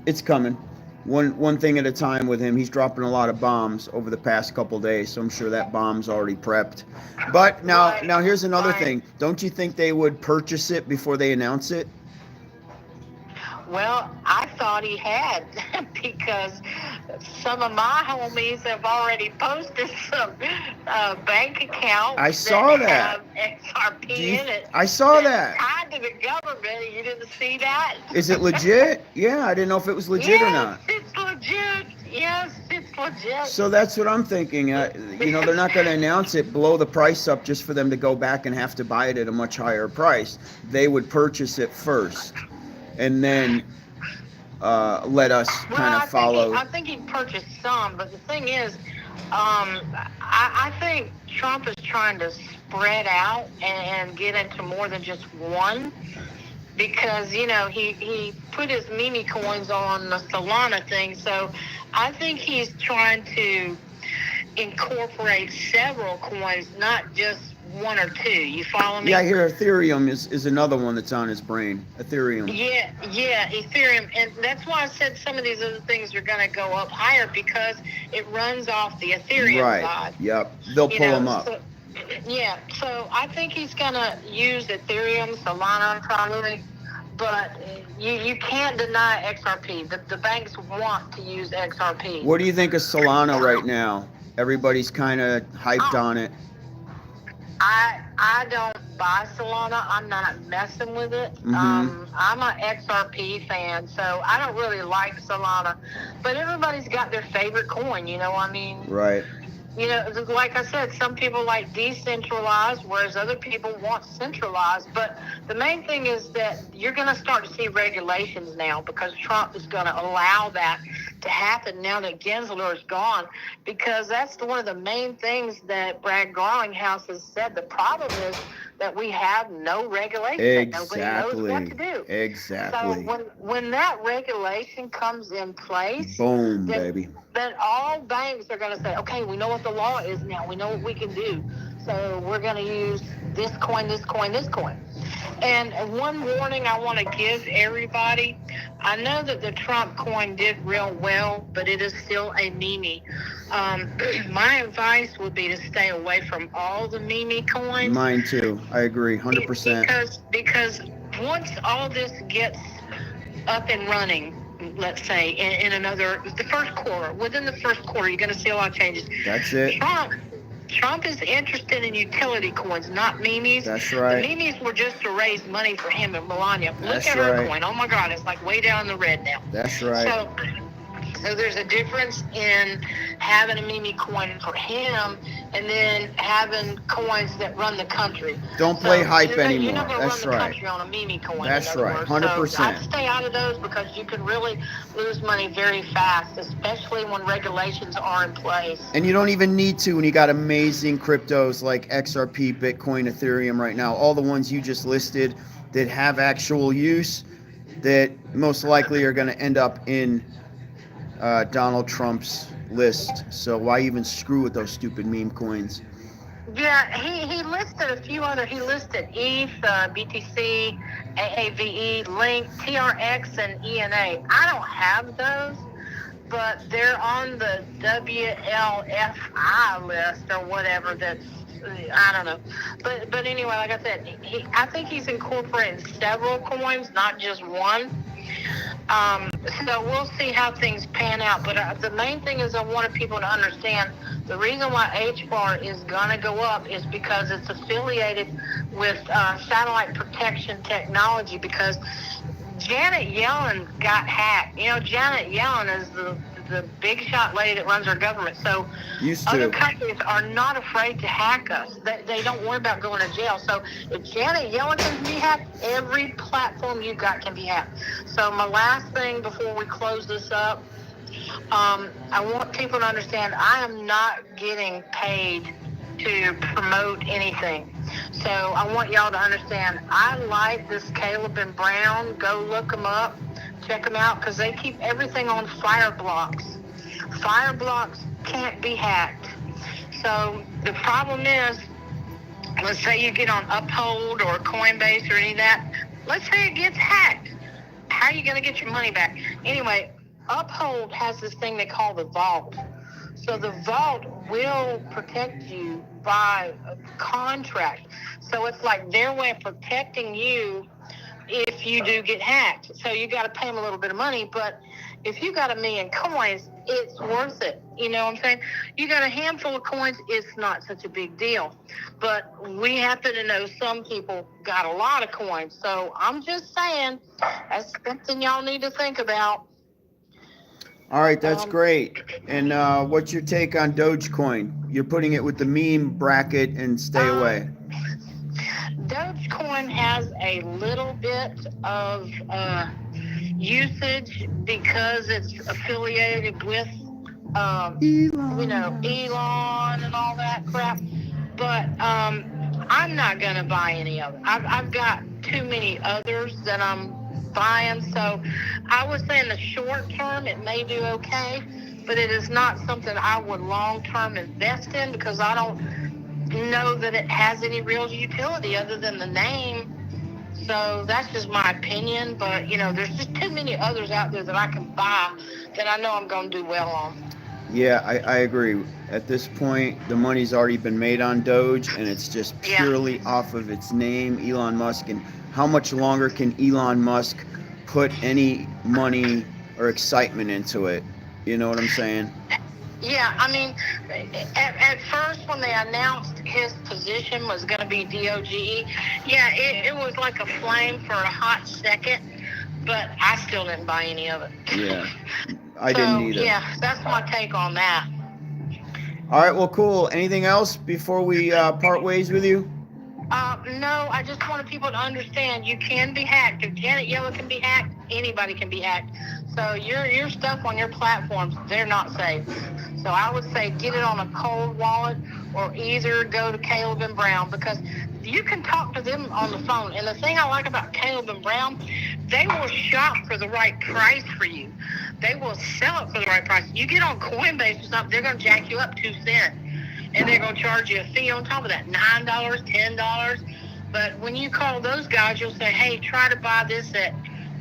it's coming. One thing at a time with him. He's dropping a lot of bombs over the past couple days, so I'm sure that bomb's already prepped. But now here's another thing. Don't you think they would purchase it before they announce it? Well, I thought he had because some of my homies have already posted some bank accounts. I saw that. Have XRP in it. I saw that. Tied to the government. You didn't see that? Is it legit? Yeah, I didn't know if it was legit or not. It's legit. Yes, it's legit. So that's what I'm thinking. They're not going to announce it, blow the price up just for them to go back and have to buy it at a much higher price. They would purchase it first, and then let us kind of follow. I think he purchased some, but the thing is, I think Trump is trying to spread out and get into more than just one, because he put his meme coins on the Solana thing, so I think he's trying to incorporate several coins, not just one or two. You follow me? Yeah, I hear Ethereum is another one that's on his brain. Ethereum. Yeah, Ethereum. And that's why I said some of these other things are going to go up higher, because it runs off the Ethereum side. Yep. They'll pull them up. So I think he's going to use Ethereum, Solana probably, but you can't deny XRP. The banks want to use XRP. What do you think of Solana right now? Everybody's kind of hyped on it. I don't buy Solana. I'm not messing with it. I'm an XRP fan, so I don't really like Solana. But everybody's got their favorite coin, you know what I mean? Right. You know, like I said, some people like decentralized, whereas other people want centralized. But the main thing is that you're going to start to see regulations now because Trump is going to allow that to happen now that Gensler is gone, because that's one of the main things that Brad Garlinghouse has said. The problem is that we have no regulation. Exactly. That nobody knows what to do. Exactly. So when that regulation comes in place, boom, baby. Then all banks are going to say, okay, we know what the law is now. We know what we can do. So we're going to use this coin, this coin, this coin. And one warning I want to give everybody, I know that the Trump coin did real well, but it is still a meme. My advice would be to stay away from all the meme coins. Mine too. I agree, 100%. Because once all this gets up and running, let's say in the first quarter, within the first quarter, you're going to see a lot of changes. That's it. Trump is interested in utility coins, not memes. That's right. The memes were just to raise money for him and Melania. That's Look at her right. coin. Oh my God, it's like way down in the red now. That's right. So there's a difference in having a meme coin for him and then having coins that run the country. Don't play hype anymore. You're not going to run That's the right. country on a meme coin. That's right, 100%. So I'd stay out of those because you can really lose money very fast, especially when regulations are in place. And you don't even need to when you got amazing cryptos like XRP, Bitcoin, Ethereum right now. All the ones you just listed that have actual use that most likely are going to end up in Donald Trump's list. So why even screw with those stupid meme coins? Yeah, he listed a few other. He listed ETH, BTC, AAVE, Link, TRX, and ENA. I don't have those, but they're on the WLFI list or whatever. That's I don't know, but anyway, like I said, I think he's incorporating several coins, not just one. So we'll see how things pan out. But the main thing is I wanted people to understand the reason why HBAR is going to go up is because it's affiliated with satellite protection technology, because Janet Yellen got hacked. You know, Janet Yellen is the big shot lady that runs our government. So other countries are not afraid to hack us. They don't worry about going to jail. So if Janet Yellen can be hacked, every platform you got can be hacked. So my last thing before we close this up, I want people to understand I am not getting paid to promote anything. So I want y'all to understand I like this Caleb and Brown. Go look them up. Check them out because they keep everything on Fireblocks. Fireblocks can't be hacked. So the problem is, let's say you get on Uphold or Coinbase or any of that. Let's say it gets hacked. How are you going to get your money back? Anyway, Uphold has this thing they call the vault. So the vault will protect you by a contract. So it's like their way of protecting you if you do get hacked. So you got to pay them a little bit of money, but if you got 1 million coins, it's worth it. You know what I'm saying? You got a handful of coins, it's not such a big deal. But we happen to know some people got a lot of coins. So I'm just saying, that's something y'all need to think about. All right, that's great. And what's your take on Dogecoin? You're putting it with the meme bracket and stay away. Dogecoin has a little bit of usage because it's affiliated with, Elon and all that crap. But I'm not going to buy any of it. I've got too many others that I'm buying. So I would say in the short term, it may do okay, but it is not something I would long term invest in because I don't know that it has any real utility other than the name. So that's just my opinion, but there's just too many others out there that I can buy that I know I'm going to do well on. Yeah, I agree. At this point, the money's already been made on Doge, and it's just purely off of its name, Elon Musk. And how much longer can Elon Musk put any money or excitement into it? You know what I'm saying? Yeah, I mean, at first when they announced his position was going to be DOGE, it was like a flame for a hot second, but I still didn't buy any of it. Yeah, I didn't either. Yeah, that's my take on that. All right, well, cool. Anything else before we part ways with you? No, I just wanted people to understand you can be hacked. If Janet Yellen can be hacked, anybody can be hacked. So your stuff on your platforms, they're not safe. So I would say get it on a cold wallet or either go to Caleb and Brown, because you can talk to them on the phone. And the thing I like about Caleb and Brown, they will shop for the right price for you. They will sell it for the right price. You get on Coinbase or something, they're going to jack you up 2 cents. And they're going to charge you a fee on top of that, $9, $10. But when you call those guys, you'll say, hey, try to buy this at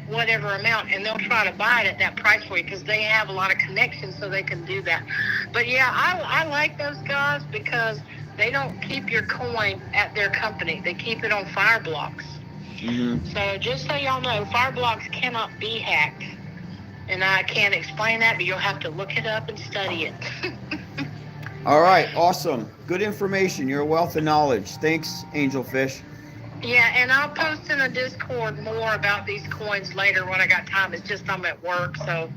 whatever amount, and they'll try to buy it at that price for you because they have a lot of connections, so they can do that. But, yeah, I like those guys because they don't keep your coin at their company. They keep it on Fireblocks. Mm-hmm. So just so y'all know, Fireblocks cannot be hacked. And I can't explain that, but you'll have to look it up and study it. All right, awesome. Good information. You're a wealth of knowledge. Thanks, AngelFish. Yeah, and I'll post in a Discord more about these coins later when I got time. It's just I'm at work, so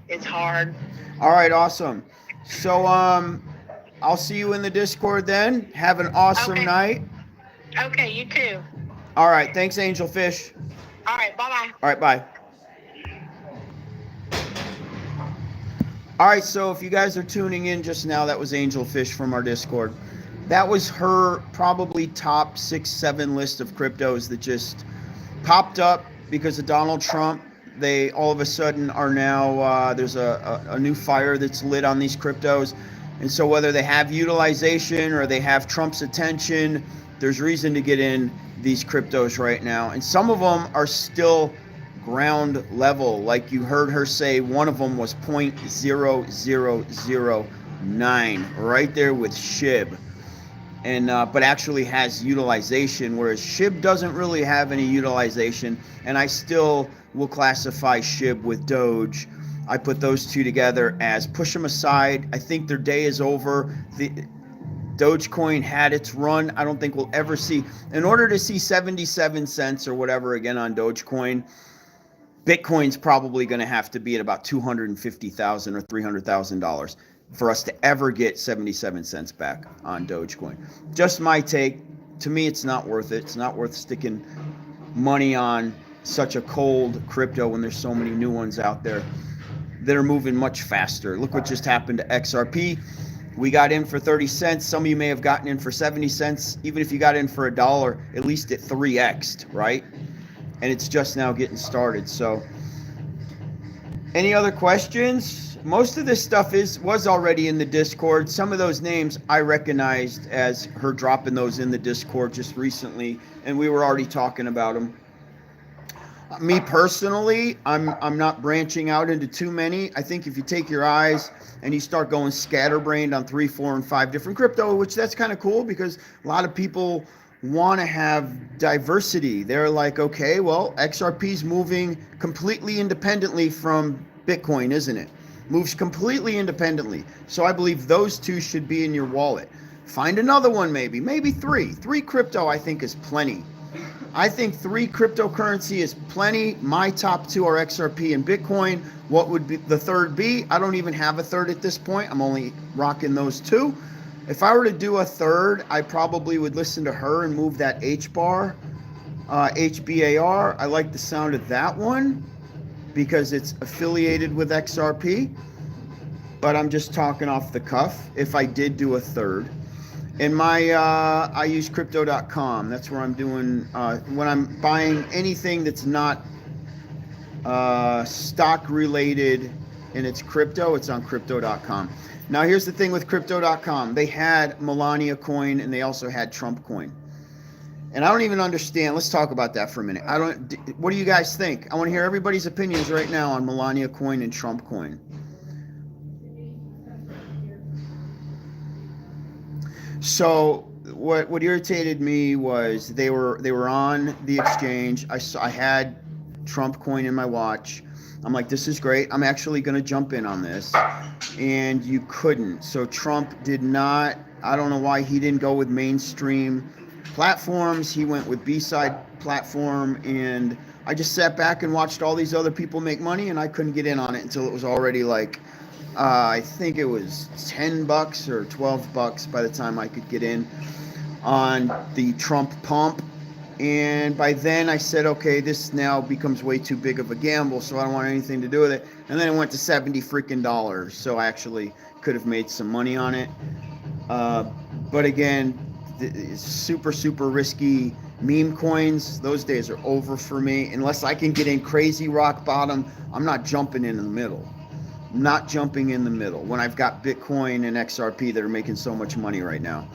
it's hard. All right, awesome. So I'll see you in the Discord then. Have an awesome night. Okay, you too. All right, thanks, AngelFish. All right, bye-bye. All right, bye. All right, so if you guys are tuning in just now, that was AngelFish from our Discord. That was her probably top 6, 7 list of cryptos that just popped up because of Donald Trump. They all of a sudden are now, there's a new fire that's lit on these cryptos. And so whether they have utilization or they have Trump's attention, there's reason to get in these cryptos right now. And some of them are still ground level. Like you heard her say, one of them was 0.0009 right there with SHIB. And but actually has utilization, whereas SHIB doesn't really have any utilization. And I still will classify SHIB with Doge. I put those two together as push them aside. I think their day is over. The Dogecoin had its run. I don't think we'll ever see, in order to see 77 cents or whatever again on Dogecoin, Bitcoin's probably going to have to be at about $250,000 or $300,000 for us to ever get 77 cents back on Dogecoin. Just my take. To me, it's not worth it. It's not worth sticking money on such a cold crypto when there's so many new ones out there that are moving much faster. Look what just happened to XRP. We got in for 30 cents. Some of you may have gotten in for 70 cents. Even if you got in for $1, at least it 3x'd, right? And it's just now getting started. So any other questions? Most of this stuff was already in the Discord. Some of those names I recognized as her dropping those in the Discord just recently, and we were already talking about them. Me personally, I'm not branching out into too many. I think if you take your eyes and you start going scatterbrained on 3, 4, and 5 different crypto, which that's kind of cool because a lot of people want to have diversity. They're like, okay, well, XRP's moving completely independently from Bitcoin, isn't it? Moves completely independently. So I believe those two should be in your wallet. Find another one, maybe 3. 3 crypto I think is plenty. I think 3 cryptocurrency is plenty. My top 2 are XRP and Bitcoin. What would be the third be? I don't even have a third at this point. I'm only rocking those 2. If I were to do a third, I probably would listen to her and move that HBAR, HBAR. I like the sound of that one because it's affiliated with XRP. But I'm just talking off the cuff if I did do a third. And my, I use crypto.com. That's where I'm doing, when I'm buying anything that's not stock related and it's crypto, it's on crypto.com. Now here's the thing with crypto.com. They had Melania coin and they also had Trump coin. And I don't even understand. Let's talk about that for a minute. What do you guys think? I want to hear everybody's opinions right now on Melania coin and Trump coin. So what irritated me was they were on the exchange. I had Trump coin in my watch. I'm like, this is great. I'm actually going to jump in on this. And you couldn't. So Trump did not, I don't know why he didn't go with mainstream platforms. He went with B-side platform. And I just sat back and watched all these other people make money. And I couldn't get in on it until it was already like I think it was $10 or $12 by the time I could get in on the Trump pump. And by then I said, okay, this now becomes way too big of a gamble, so I don't want anything to do with it. And then it went to $70 freaking dollars, so I actually could have made some money on it. But again, super, super risky meme coins, those days are over for me. Unless I can get in crazy rock bottom, I'm not jumping in the middle. I'm not jumping in the middle when I've got Bitcoin and XRP that are making so much money right now.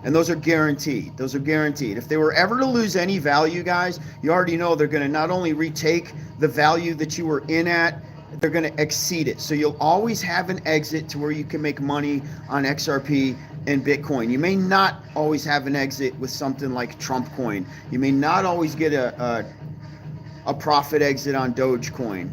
And those are guaranteed. Those are guaranteed. If they were ever to lose any value, guys, you already know they're going to not only retake the value that you were in at, they're going to exceed it. So you'll always have an exit to where you can make money on XRP and Bitcoin. You may not always have an exit with something like Trump coin. You may not always get a profit exit on Dogecoin.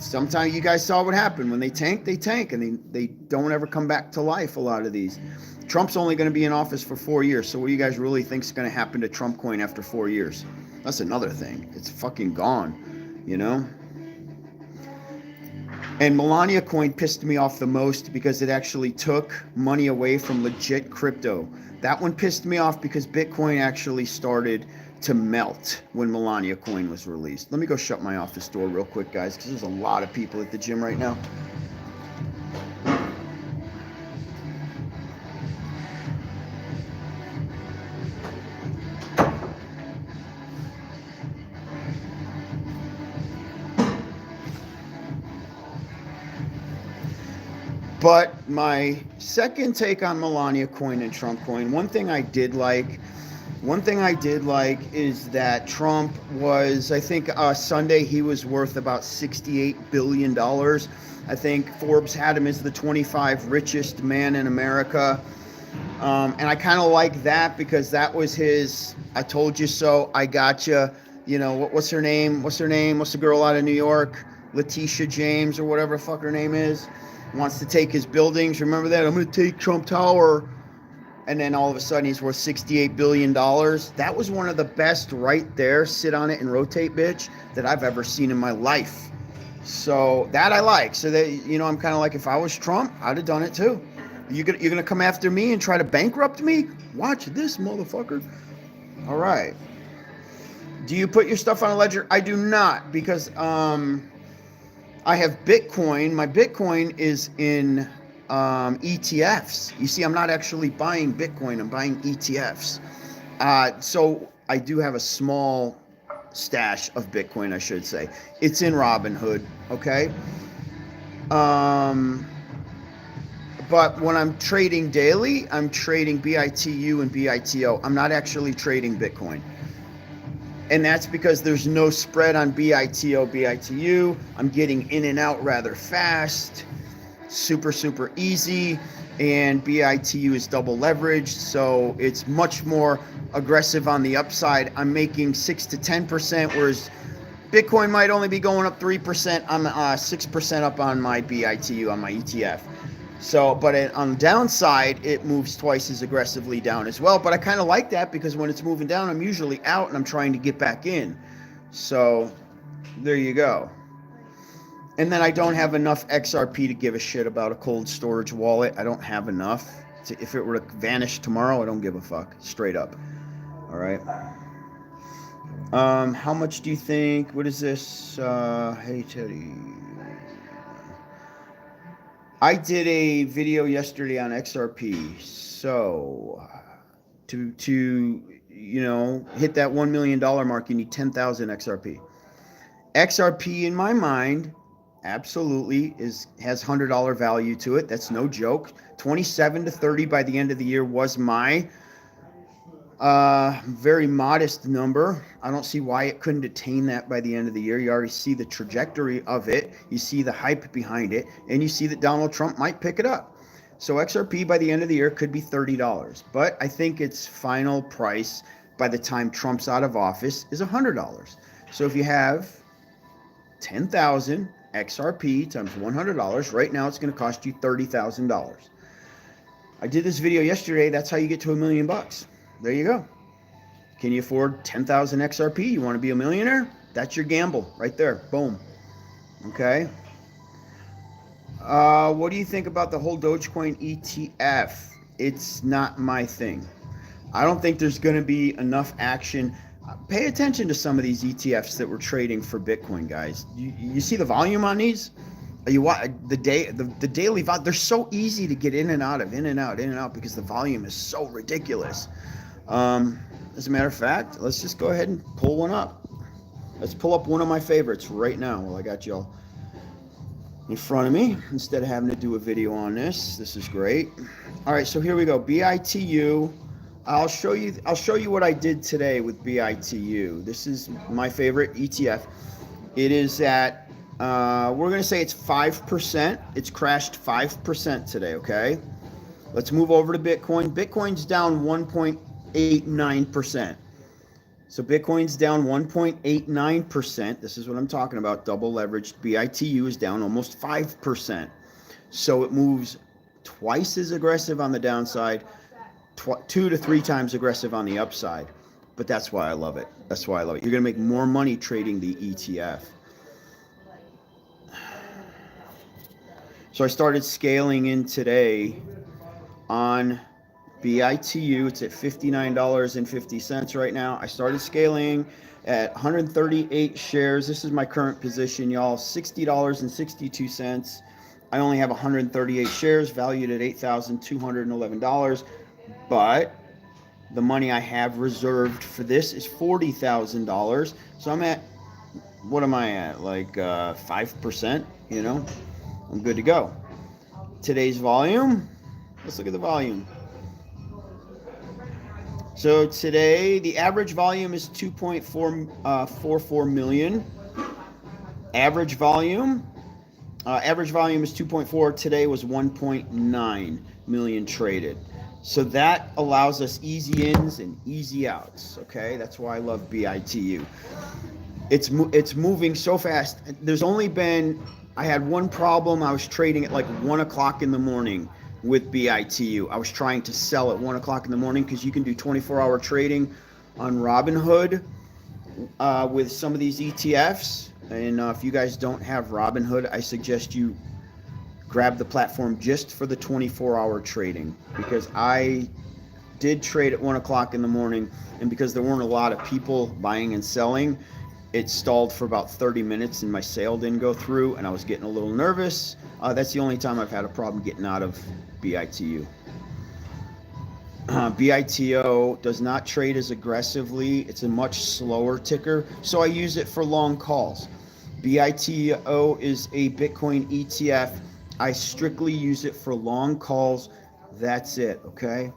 Sometimes you guys saw what happened. When they tank, and they don't ever come back to life, a lot of these. Trump's only going to be in office for 4 years, so what do you guys really think is going to happen to Trump coin after 4 years? That's another thing. It's fucking gone, you know? And Melania coin pissed me off the most because it actually took money away from legit crypto. That one pissed me off because Bitcoin actually started to melt when Melania coin was released. Let me go shut my office door real quick, guys, because there's a lot of people at the gym right now. But my second take on Melania coin and Trump coin, one thing I did like is that Trump was, I think Sunday he was worth about $68 billion. I think Forbes had him as the 25 richest man in America. And I kind of like that because that was his, I told you so, I gotcha. You know, what's her name? What's the girl out of New York? Letitia James or whatever the fuck her name is. Wants to take his buildings. Remember that? I'm going to take Trump Tower. And then all of a sudden he's worth $68 billion. That was one of the best right there, sit on it and rotate, bitch, that I've ever seen in my life. So that I like. So that, you know, I'm kind of like, if I was Trump, I'd have done it too. You're gonna come after me and try to bankrupt me? Watch this, motherfucker. All right. Do you put your stuff on a ledger? I do not, because I have Bitcoin. My Bitcoin is in ETFs. You see, I'm not actually buying Bitcoin. I'm buying ETFs. So I do have a small stash of Bitcoin, I should say. It's in Robinhood, okay? But when I'm trading daily, I'm trading BITU and BITO. I'm not actually trading Bitcoin. And that's because there's no spread on BITO, BITU. I'm getting in and out rather fast. Super, super easy. And BITU is double leveraged, so it's much more aggressive on the upside. I'm making 6 to 10%, whereas Bitcoin might only be going up 3%. I'm 6% up on my BITU, on my ETF. So, but on the downside, it moves twice as aggressively down as well. But I kind of like that because when it's moving down, I'm usually out and I'm trying to get back in. So there you go. And then I don't have enough XRP to give a shit about a cold storage wallet. I don't have enough. If it were to vanish tomorrow, I don't give a fuck. Straight up. All right. How much do you think? What is this? Hey, Teddy. I did a video yesterday on XRP. So to you know, hit that $1 million mark, you need 10,000 XRP. XRP in my mind absolutely has $100 value to it. That's no joke. 27 to 30 by the end of the year was my very modest number. I don't see why it couldn't attain that by the end of the year. You already see the trajectory of it. You see the hype behind it, and you see that Donald Trump might pick it up. So XRP by the end of the year could be $30, but I think its final price by the time Trump's out of office is $100. So if you have 10,000 XRP times $100, right now it's going to cost you $30,000. I did this video yesterday. That's how you get to $1 million. There you go. Can you afford 10,000 XRP? You want to be a millionaire? That's your gamble right there. Boom. Okay. What do you think about the whole Dogecoin ETF? It's not my thing. I don't think there's going to be enough action. Pay attention to some of these ETFs that we're trading for Bitcoin, guys. You see the volume on these? The daily volume. They're so easy to get in and out of, in and out, because the volume is so ridiculous. As a matter of fact, let's just go ahead and pull one up. Let's pull up one of my favorites right now while I got y'all in front of me instead of having to do a video on this. This is great. All right, so here we go. BITU. I'll show you what I did today with BITU. This is my favorite ETF. It is at we're going to say it's 5%. It's crashed 5% today, okay? Let's move over to Bitcoin. Bitcoin's down 1.89%. So Bitcoin's down 1.89%. This is what I'm talking about, double leveraged. BITU is down almost 5%. So it moves twice as aggressive on the downside, 2 to 3 times aggressive on the upside. But that's why I love it. That's why I love it. You're going to make more money trading the ETF. So I started scaling in today on BITU. It's at $59.50 right now. I started scaling at 138 shares. This is my current position, y'all. $60.62. I only have 138 shares valued at $8,211. But the money I have reserved for this is $40,000. So I'm at, what am I at? Like 5%, you know? I'm good to go. Today's volume. Let's look at the volume. So today, the average volume is 2.44 million. Average volume is 2.4. Today was 1.9 million traded. So that allows us easy ins and easy outs. Okay, that's why I love BITU. It's moving so fast. There's only been, I had one problem. I was trading at like 1 o'clock in the morning with BITU. I was trying to sell at 1 o'clock in the morning because you can do 24-hour trading on Robinhood with some of these ETFs. And if you guys don't have Robinhood, I suggest you grab the platform just for the 24-hour trading, because I did trade at 1 o'clock in the morning, and because there weren't a lot of people buying and selling, it stalled for about 30 minutes and my sale didn't go through, and I was getting a little nervous. That's the only time I've had a problem getting out of BITU. BITO does not trade as aggressively. It's a much slower ticker, so I use it for long calls. BITO is a Bitcoin ETF. I strictly use it for long calls. That's it, okay?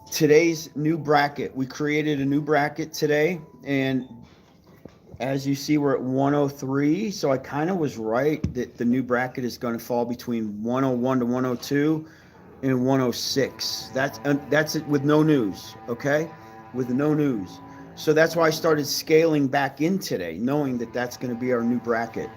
Today's new bracket. We created a new bracket today, and as you see, we're at 103. So I kind of was right that the new bracket is going to fall between 101 to 102 and 106. That's it with no news, okay? With no news. So that's why I started scaling back in today, knowing that that's going to be our new bracket.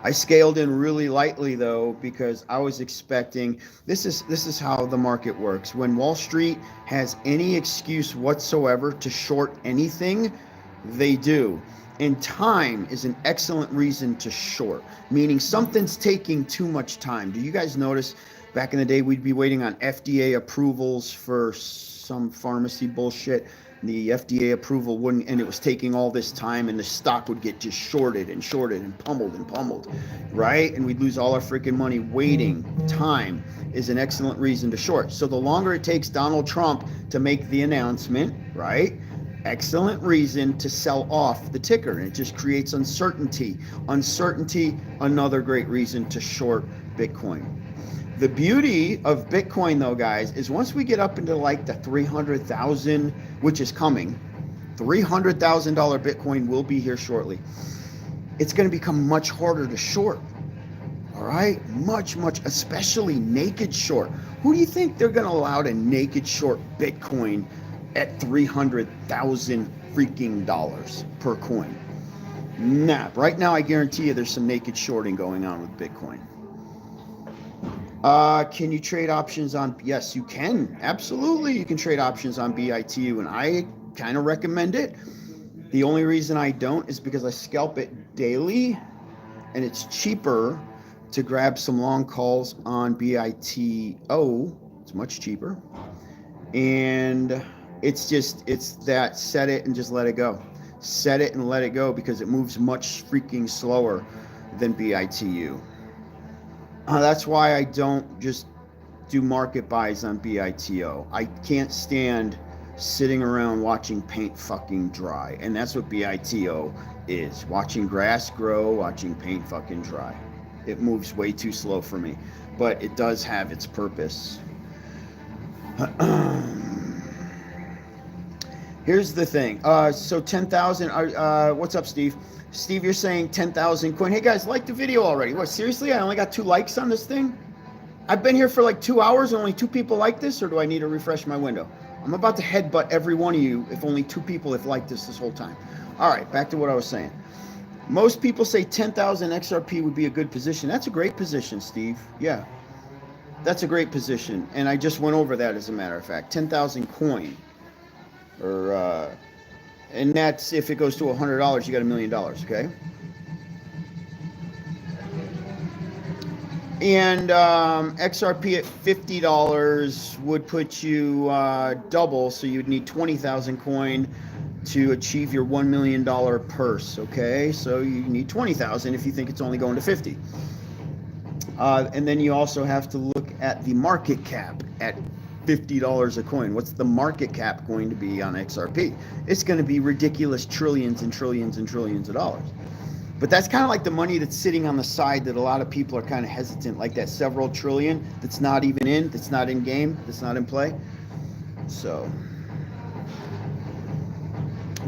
I scaled in really lightly though, because I was expecting, this is how the market works. When Wall Street has any excuse whatsoever to short anything, they do. And time is an excellent reason to short, meaning something's taking too much time. Do you guys notice back in the day we'd be waiting on FDA approvals for some pharmacy bullshit? The FDA approval wouldn't, and it was taking all this time, and the stock would get just shorted and pummeled, right? And we'd lose all our freaking money waiting. Time is an excellent reason to short. So the longer it takes Donald Trump to make the announcement, right? Excellent reason to sell off the ticker, and it just creates uncertainty. Uncertainty, another great reason to short Bitcoin. The beauty of Bitcoin though, guys, is once we get up into like the 300,000, which is coming, $300,000 Bitcoin will be here shortly. It's going to become much harder to short. All right, much, especially naked short. Who do you think they're going to allow to naked short Bitcoin at 300,000 freaking dollars per coin? Nah, right now I guarantee you there's some naked shorting going on with Bitcoin. Can you trade options on? Yes, you can. Absolutely, you can trade options on BITU, and I kind of recommend it. The only reason I don't is because I scalp it daily, and it's cheaper to grab some long calls on BITO. It's much cheaper. And it's that set it and just let it go. Set it and let it go because it moves much freaking slower than BITU. That's why I don't just do market buys on BITO. I can't stand sitting around watching paint fucking dry. And that's what BITO is. Watching grass grow, watching paint fucking dry. It moves way too slow for me. But it does have its purpose. Here's the thing. So 10,000. What's up, Steve? Steve, you're saying 10,000 coin. Hey guys, like the video already. What, seriously? I only got 2 likes on this thing? I've been here for like 2 hours and only 2 people like this, or do I need to refresh my window? I'm about to headbutt every one of you if only 2 people have liked this whole time. All right, back to what I was saying. Most people say 10,000 XRP would be a good position. That's a great position, Steve. Yeah, that's a great position. And I just went over that as a matter of fact. 10,000 coin. And that's if it goes to $100, you got $1 million, okay? And XRP at $50 would put you double, so you'd need 20,000 coin to achieve your $1 million purse, okay? So you need 20,000 if you think it's only going to 50. And then you also have to look at the market cap at $50 a coin. What's the market cap going to be on XRP? It's going to be ridiculous trillions and trillions and trillions of dollars. But that's kind of like the money that's sitting on the side that a lot of people are kind of hesitant, like that several trillion that's not even in, that's not in game, that's not in play. So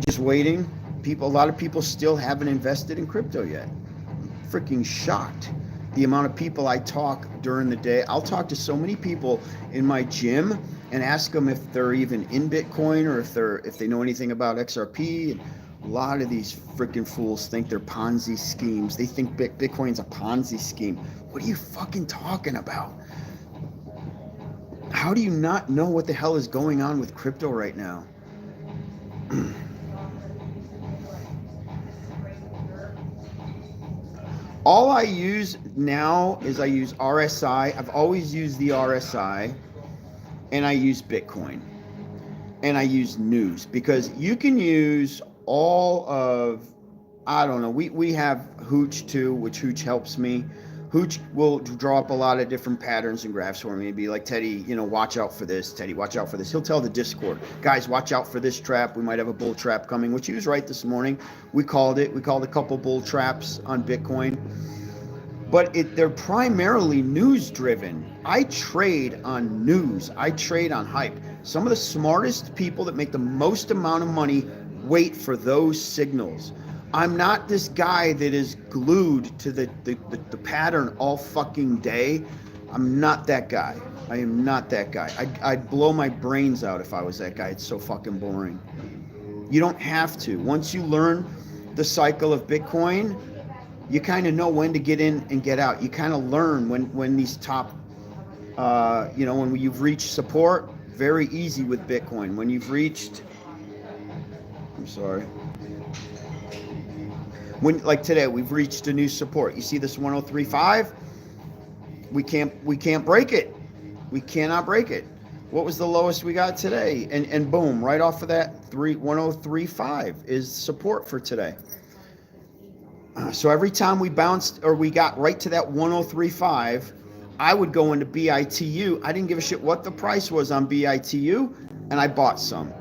just waiting. A lot of people still haven't invested in crypto yet. I'm freaking shocked. The amount of people I talk during the day. I'll talk to so many people in my gym and ask them if they're even in Bitcoin or if they know anything about XRP. And a lot of these freaking fools think they're Ponzi schemes. They think Bitcoin's a Ponzi scheme. What are you fucking talking about? How do you not know what the hell is going on with crypto right now? All I use now is I use RSI. I've always used the RSI, and I use Bitcoin, and I use news, because you can use all of, I don't know, we have Hooch too, which Hooch helps me. Hooch will draw up a lot of different patterns and graphs for me. It'd be like, Teddy, watch out for this. Teddy, watch out for this. He'll tell the Discord, guys, watch out for this trap. We might have a bull trap coming, which he was right this morning. We called it. We called a couple bull traps on Bitcoin. But they're primarily news driven. I trade on news. I trade on hype. Some of the smartest people that make the most amount of money wait for those signals. I'm not this guy that is glued to the pattern all fucking day. I'm not that guy. I am not that guy. I'd blow my brains out if I was that guy. It's so fucking boring. You don't have to. Once you learn the cycle of Bitcoin, you kind of know when to get in and get out. You kind of learn when these top, when you've reached support. Very easy with Bitcoin. When you've reached, like today, we've reached a new support. You see this 103.5? We can't break it. We cannot break it. What was the lowest we got today? And boom, right off of that 103.5 is support for today. So every time we bounced or we got right to that 103.5, I would go into BITU. I didn't give a shit what the price was on BITU, and I bought some.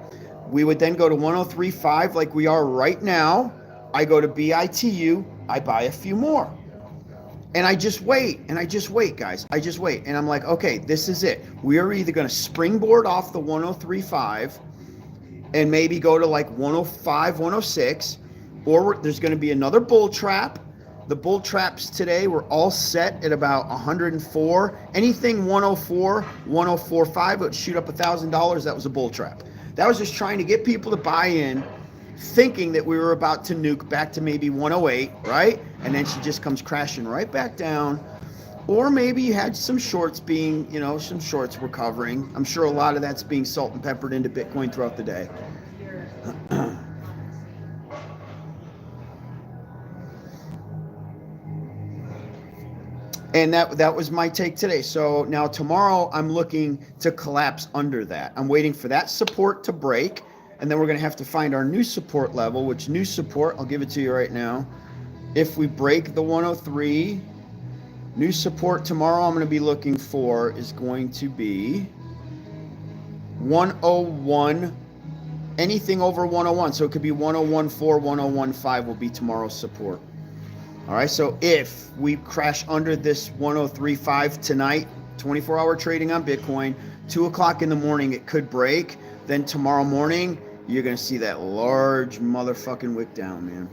We would then go to 103.5 like we are right now. I go to BITU, I buy a few more. And I just wait, guys. I just wait. And I'm like, okay, this is it. We are either going to springboard off the 103.5 and maybe go to like 105, 106, or there's going to be another bull trap. The bull traps today were all set at about 104. Anything 104, 104.5 would shoot up $1,000. That was a bull trap. That was just trying to get people to buy in, thinking that we were about to nuke back to maybe 108, right? And then she just comes crashing right back down. Or maybe you had some shorts being, some shorts were covering. I'm sure a lot of that's being salt and peppered into Bitcoin throughout the day. And that was my take today. So now tomorrow I'm looking to collapse under that. I'm waiting for that support to break, and then we're going to have to find our new support level, which new support, I'll give it to you right now. If we break the 103, new support tomorrow I'm going to be looking for is going to be 101, anything over 101. So it could be 101.4, 101.5 will be tomorrow's support. All right, so if we crash under this 103.5 tonight, 24-hour trading on Bitcoin, 2 o'clock in the morning, it could break. Then tomorrow morning, you're going to see that large motherfucking wick down, man.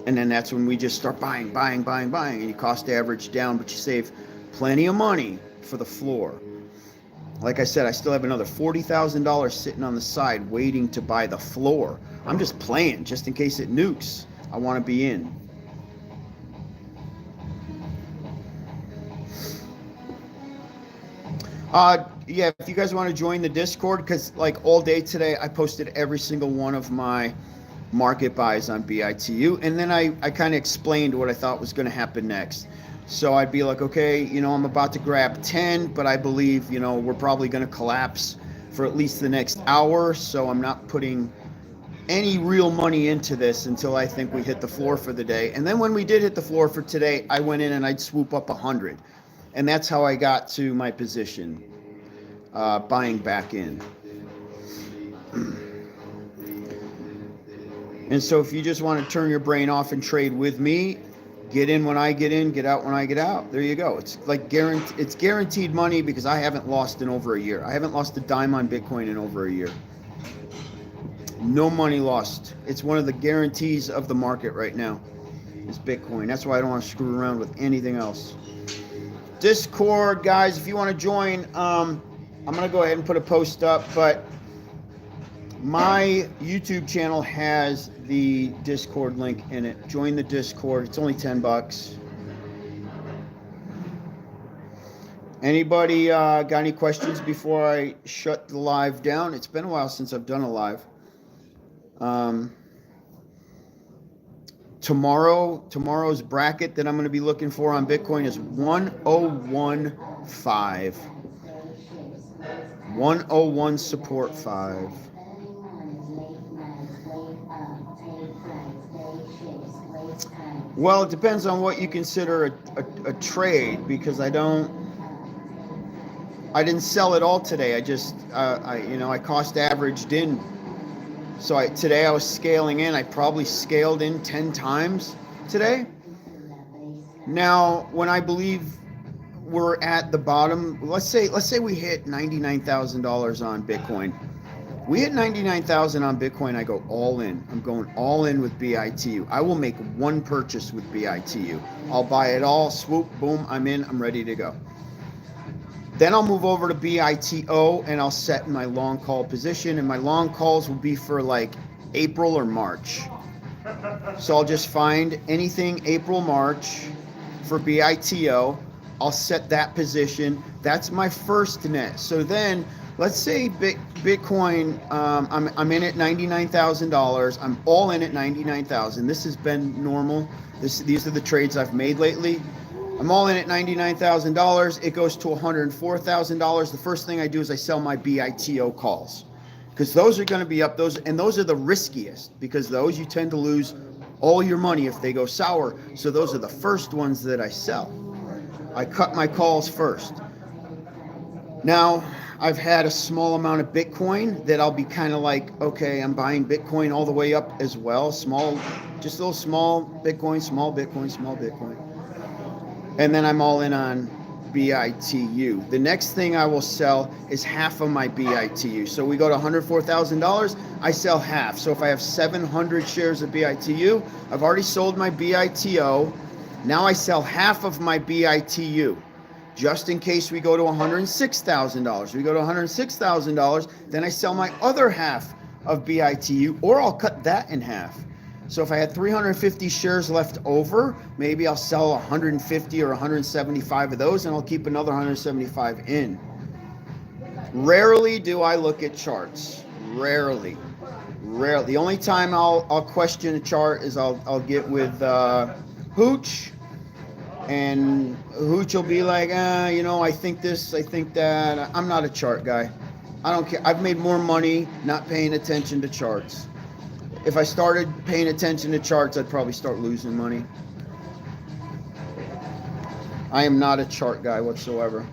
And then that's when we just start buying. And you cost average down, but you save plenty of money for the floor. Like I said, I still have another $40,000 sitting on the side waiting to buy the floor. I'm just playing just in case it nukes. I want to be in. Yeah, if you guys want to join the Discord, because like all day today, I posted every single one of my market buys on BITU, and then I kind of explained what I thought was going to happen next. So I'd be like, okay, you know, I'm about to grab 10, but I believe, you know, we're probably going to collapse for at least the next hour, so I'm not putting any real money into this until I think we hit the floor for the day. And then when we did hit the floor for today, I went in and I'd swoop up 100. And that's how I got to my position, buying back in. And so if you just want to turn your brain off and trade with me, get in when I get in, get out when I get out. There you go. It's like it's guaranteed money because I haven't lost in over a year. I haven't lost a dime on Bitcoin in over a year. No money lost. It's one of the guarantees of the market right now is Bitcoin. That's why I don't want to screw around with anything else. Discord, guys, if you want to join, I'm going to go ahead and put a post up, but my YouTube channel has the Discord link in it. Join the Discord. It's only $10. Anybody got any questions before I shut the live down? It's been a while since I've done a live. Tomorrow's bracket that I'm going to be looking for on Bitcoin is 101.5. 101 support 5. Well, it depends on what you consider a trade, because I didn't sell it all today. I just I cost averaged in. So today I was scaling in. I probably scaled in 10 times today. Now, when I believe we're at the bottom, let's say we hit $99,000 on Bitcoin. We hit 99,000 on Bitcoin. I go all in. I'm going all in with BITU. I will make one purchase with BITU. I'll buy it all. Swoop, boom. I'm in. I'm ready to go. Then I'll move over to BITO and I'll set my long call position, and my long calls will be for like April or March. So I'll just find anything April, March for BITO. I'll set that position. That's my first net. So then let's say Bitcoin, I'm in at $99,000. I'm all in at $99,000. This has been normal. These are the trades I've made lately. I'm all in at $99,000. It goes to $104,000. The first thing I do is I sell my BITO calls, because those are going to be up. Those are the riskiest, because those you tend to lose all your money if they go sour. So those are the first ones that I sell. I cut my calls first. Now, I've had a small amount of Bitcoin that I'll be kind of like, okay, I'm buying Bitcoin all the way up as well. Just a little small Bitcoin. And then I'm all in on BITU. The next thing I will sell is half of my BITU. So we go to $104,000, I sell half. So if I have 700 shares of BITU, I've already sold my BITO. Now I sell half of my BITU, just in case we go to $106,000. We go to $106,000, then I sell my other half of BITU, or I'll cut that in half. So if I had 350 shares left over, maybe I'll sell 150 or 175 of those, and I'll keep another 175 in. Rarely do I look at charts. Rarely. The only time I'll question a chart is I'll get with Hooch, And Hooch will be like, you know, I think this, I think that. I'm not a chart guy. I don't care. I've made more money not paying attention to charts. If I started paying attention to charts, I'd probably start losing money. I am not a chart guy whatsoever.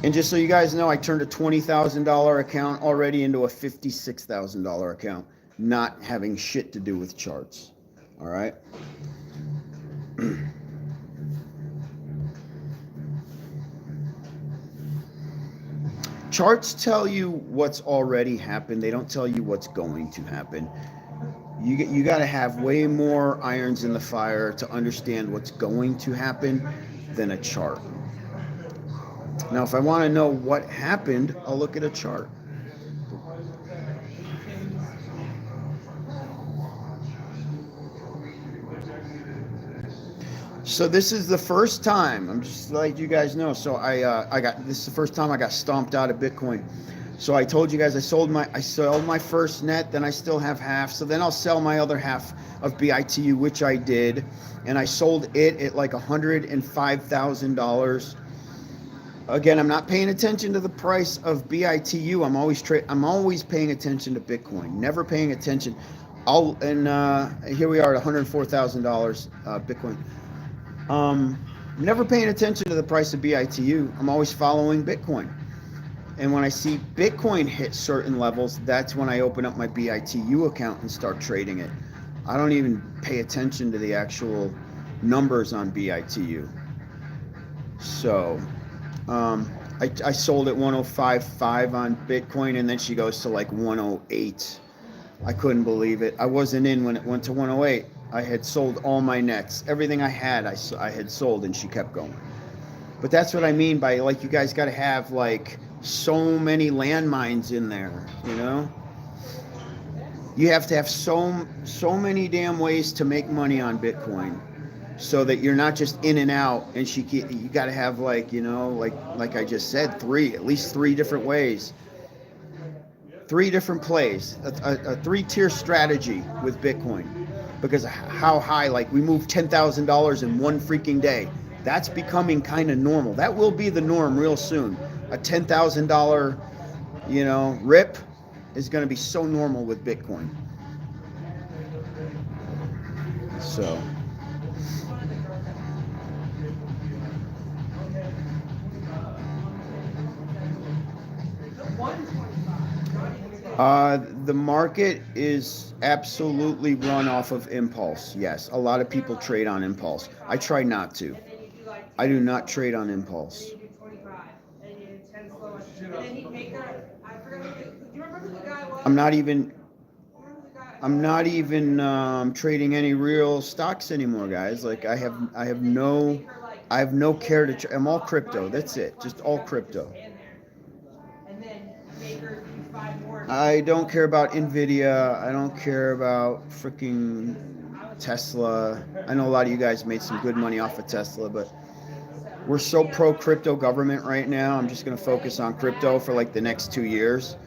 And just so you guys know, I turned a $20,000 account already into a $56,000 account, not having shit to do with charts. All right. Charts tell you what's already happened. They don't tell you what's going to happen. You got to have way more irons in the fire to understand what's going to happen than a chart. Now, if I want to know what happened, I'll look at a chart. So this is the first time, I'm just like you guys know. So this is the first time I got stomped out of Bitcoin. So I told you guys I sold my first net, then I still have half. So then I'll sell my other half of BITU, which I did, and I sold it at like $105,000. Again, I'm not paying attention to the price of BITU. I'm always paying attention to Bitcoin. Never paying attention. Here we are at $104,000 Bitcoin. Never paying attention to the price of BITU. I'm always following Bitcoin. And when I see Bitcoin hit certain levels, that's when I open up my BITU account and start trading it. I don't even pay attention to the actual numbers on BITU. So I sold at 105.5 on Bitcoin, and then she goes to like 108. I couldn't believe it. I wasn't in when it went to 108. I had sold all my nets. Everything I had, I had sold, and she kept going. But that's what I mean by, like, you guys got to have, like, so many landmines in there, you know? You have to have so many damn ways to make money on Bitcoin so that you're not just in and out, and you got to have, like, you know, like I just said, at least three different ways. 3 different plays, a 3-tier strategy with Bitcoin. Because how high, like we moved $10,000 in one freaking day. That's becoming kind of normal. That will be the norm real soon. A $10,000, you know, rip is going to be so normal with Bitcoin. So. The market is absolutely run off of impulse. Yes, a lot of people trade on impulse. I try not to. I do not trade on impulse. I'm not even trading any real stocks anymore, guys. Like I have no care to. I'm all crypto. That's it. Just all crypto. I don't care about Nvidia. I don't care about freaking Tesla. I know a lot of you guys made some good money off of Tesla, but we're so pro-crypto government right now. I'm just going to focus on crypto for like the next 2 years.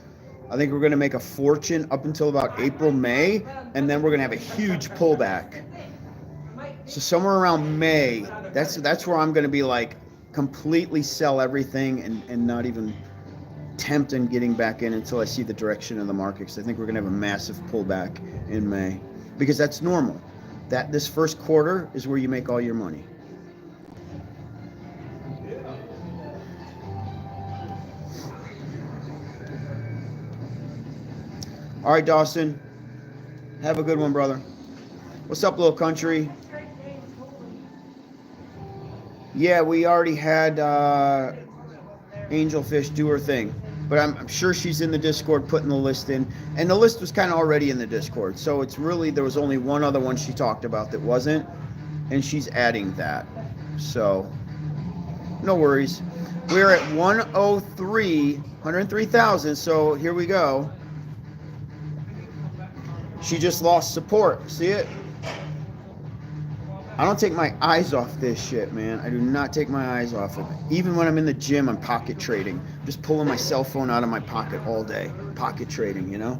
I think we're going to make a fortune up until about April, May, and then we're going to have a huge pullback. So somewhere around May, that's where I'm going to be like completely sell everything and not even tempt in getting back in until I see the direction of the market, because I think we're going to have a massive pullback in May, because that's normal. This first quarter is where you make all your money. All right, Dawson. Have a good one, brother. What's up, little country? Yeah, we already had AngelFish do her thing. But I'm sure she's in the Discord putting the list in. And the list was kind of already in the Discord. So it's really, there was only one other one she talked about that wasn't. And she's adding that. So, no worries. We're at 103,000. So here we go. She just lost support. See it? I don't take my eyes off this shit, man. I do not take my eyes off of it. Even when I'm in the gym, I'm pocket trading. Just pulling my cell phone out of my pocket all day. Pocket trading, you know?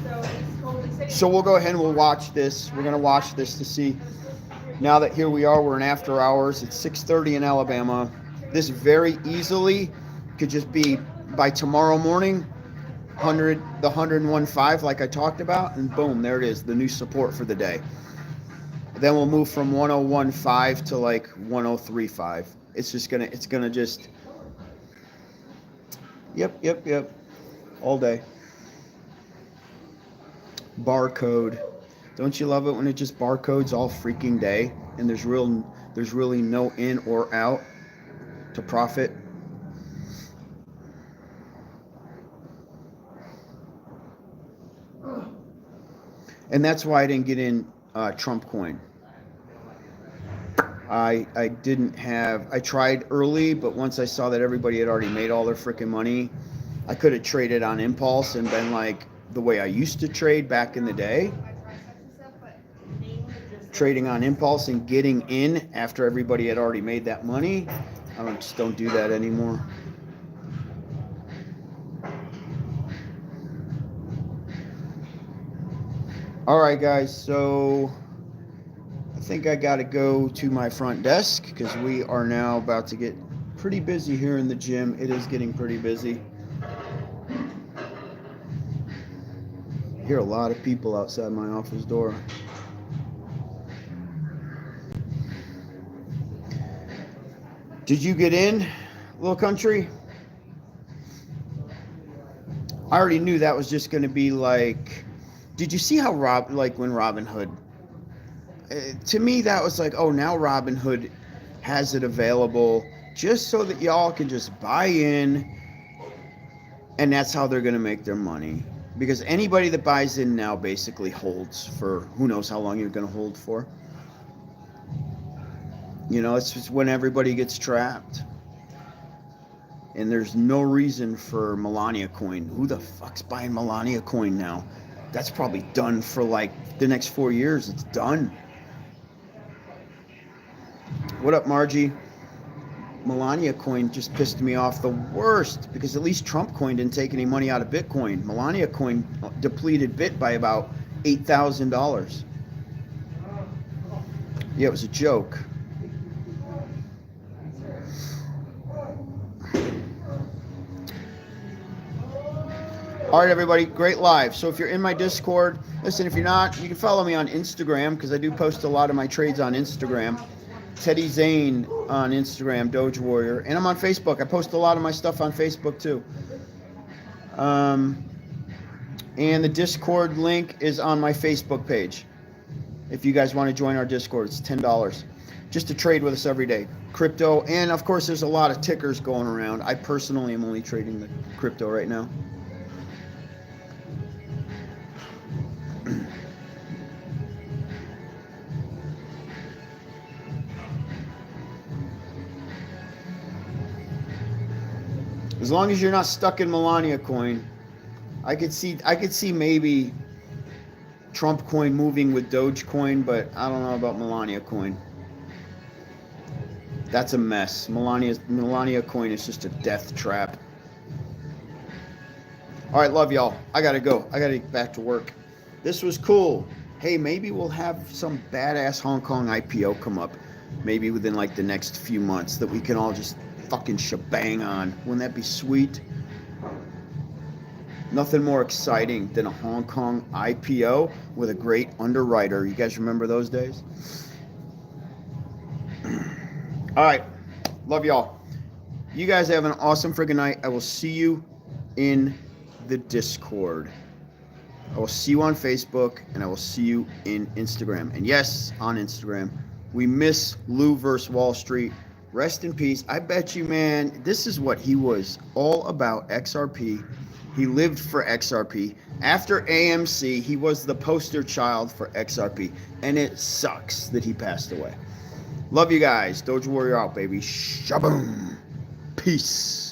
So it's totally So we'll go ahead and we'll watch this. We're going to watch this to see. Now that here we are, we're in after hours. It's 6:30 in Alabama. This very easily could just be by tomorrow morning, the 101.5 like I talked about, and boom, there it is, the new support for the day. Then we'll move from 101.5 to like 103.5. It's gonna just, yep, all day. Barcode. Don't you love it when it just barcodes all freaking day and there's really no in or out to profit? And that's why I didn't get in Trump coin. I tried early, but once I saw that everybody had already made all their freaking money, I could have traded on impulse and been like the way I used to trade back in the day. Trading on impulse and getting in after everybody had already made that money. I just don't do that anymore. All right, guys, so I think I got to go to my front desk because we are now about to get pretty busy here in the gym. It is getting pretty busy. I hear a lot of people outside my office door. Did you get in, little country? I already knew that was just going to be like, did you see how when Robin Hood, to me that was like, oh, now Robin Hood has it available just so that y'all can just buy in, and that's how they're going to make their money. Because anybody that buys in now basically holds for who knows how long you're going to hold for. You know, it's just when everybody gets trapped. And there's no reason for Melania coin. Who the fuck's buying Melania coin now? That's probably done for like the next 4 years. It's done. What up, Margie? Melania coin just pissed me off the worst because at least Trump coin didn't take any money out of Bitcoin. Melania coin depleted Bit by about $8,000. Yeah, it was a joke. All right, everybody, great live. So if you're in my Discord, listen, if you're not, you can follow me on Instagram because I do post a lot of my trades on Instagram. Teddy Zane on Instagram, Doge Warrior. And I'm on Facebook. I post a lot of my stuff on Facebook too. And the Discord link is on my Facebook page. If you guys want to join our Discord, it's $10. Just to trade with us every day. Crypto, and of course there's a lot of tickers going around. I personally am only trading the crypto right now. As long as you're not stuck in Melania coin, I could see maybe Trump coin moving with Dogecoin, but I don't know about Melania coin. That's a mess. Melania coin is just a death trap. All right, love y'all. I gotta go. I gotta get back to work. This was cool. Hey, maybe we'll have some badass Hong Kong IPO come up, maybe within like the next few months that we can all just fucking shebang on. Wouldn't that be sweet? Nothing more exciting than a Hong Kong IPO with a great underwriter. You guys remember those days? All right. Love y'all. You guys have an awesome friggin' night. I will see you in the Discord. I will see you on Facebook, and I will see you in Instagram. And yes, on Instagram. We miss Lou versus Wall Street. Rest in peace. I bet you, man, this is what he was all about, XRP. He lived for XRP. After AMC, he was the poster child for XRP. And it sucks that he passed away. Love you guys. Doge Warrior out, baby. Shaboom. Peace.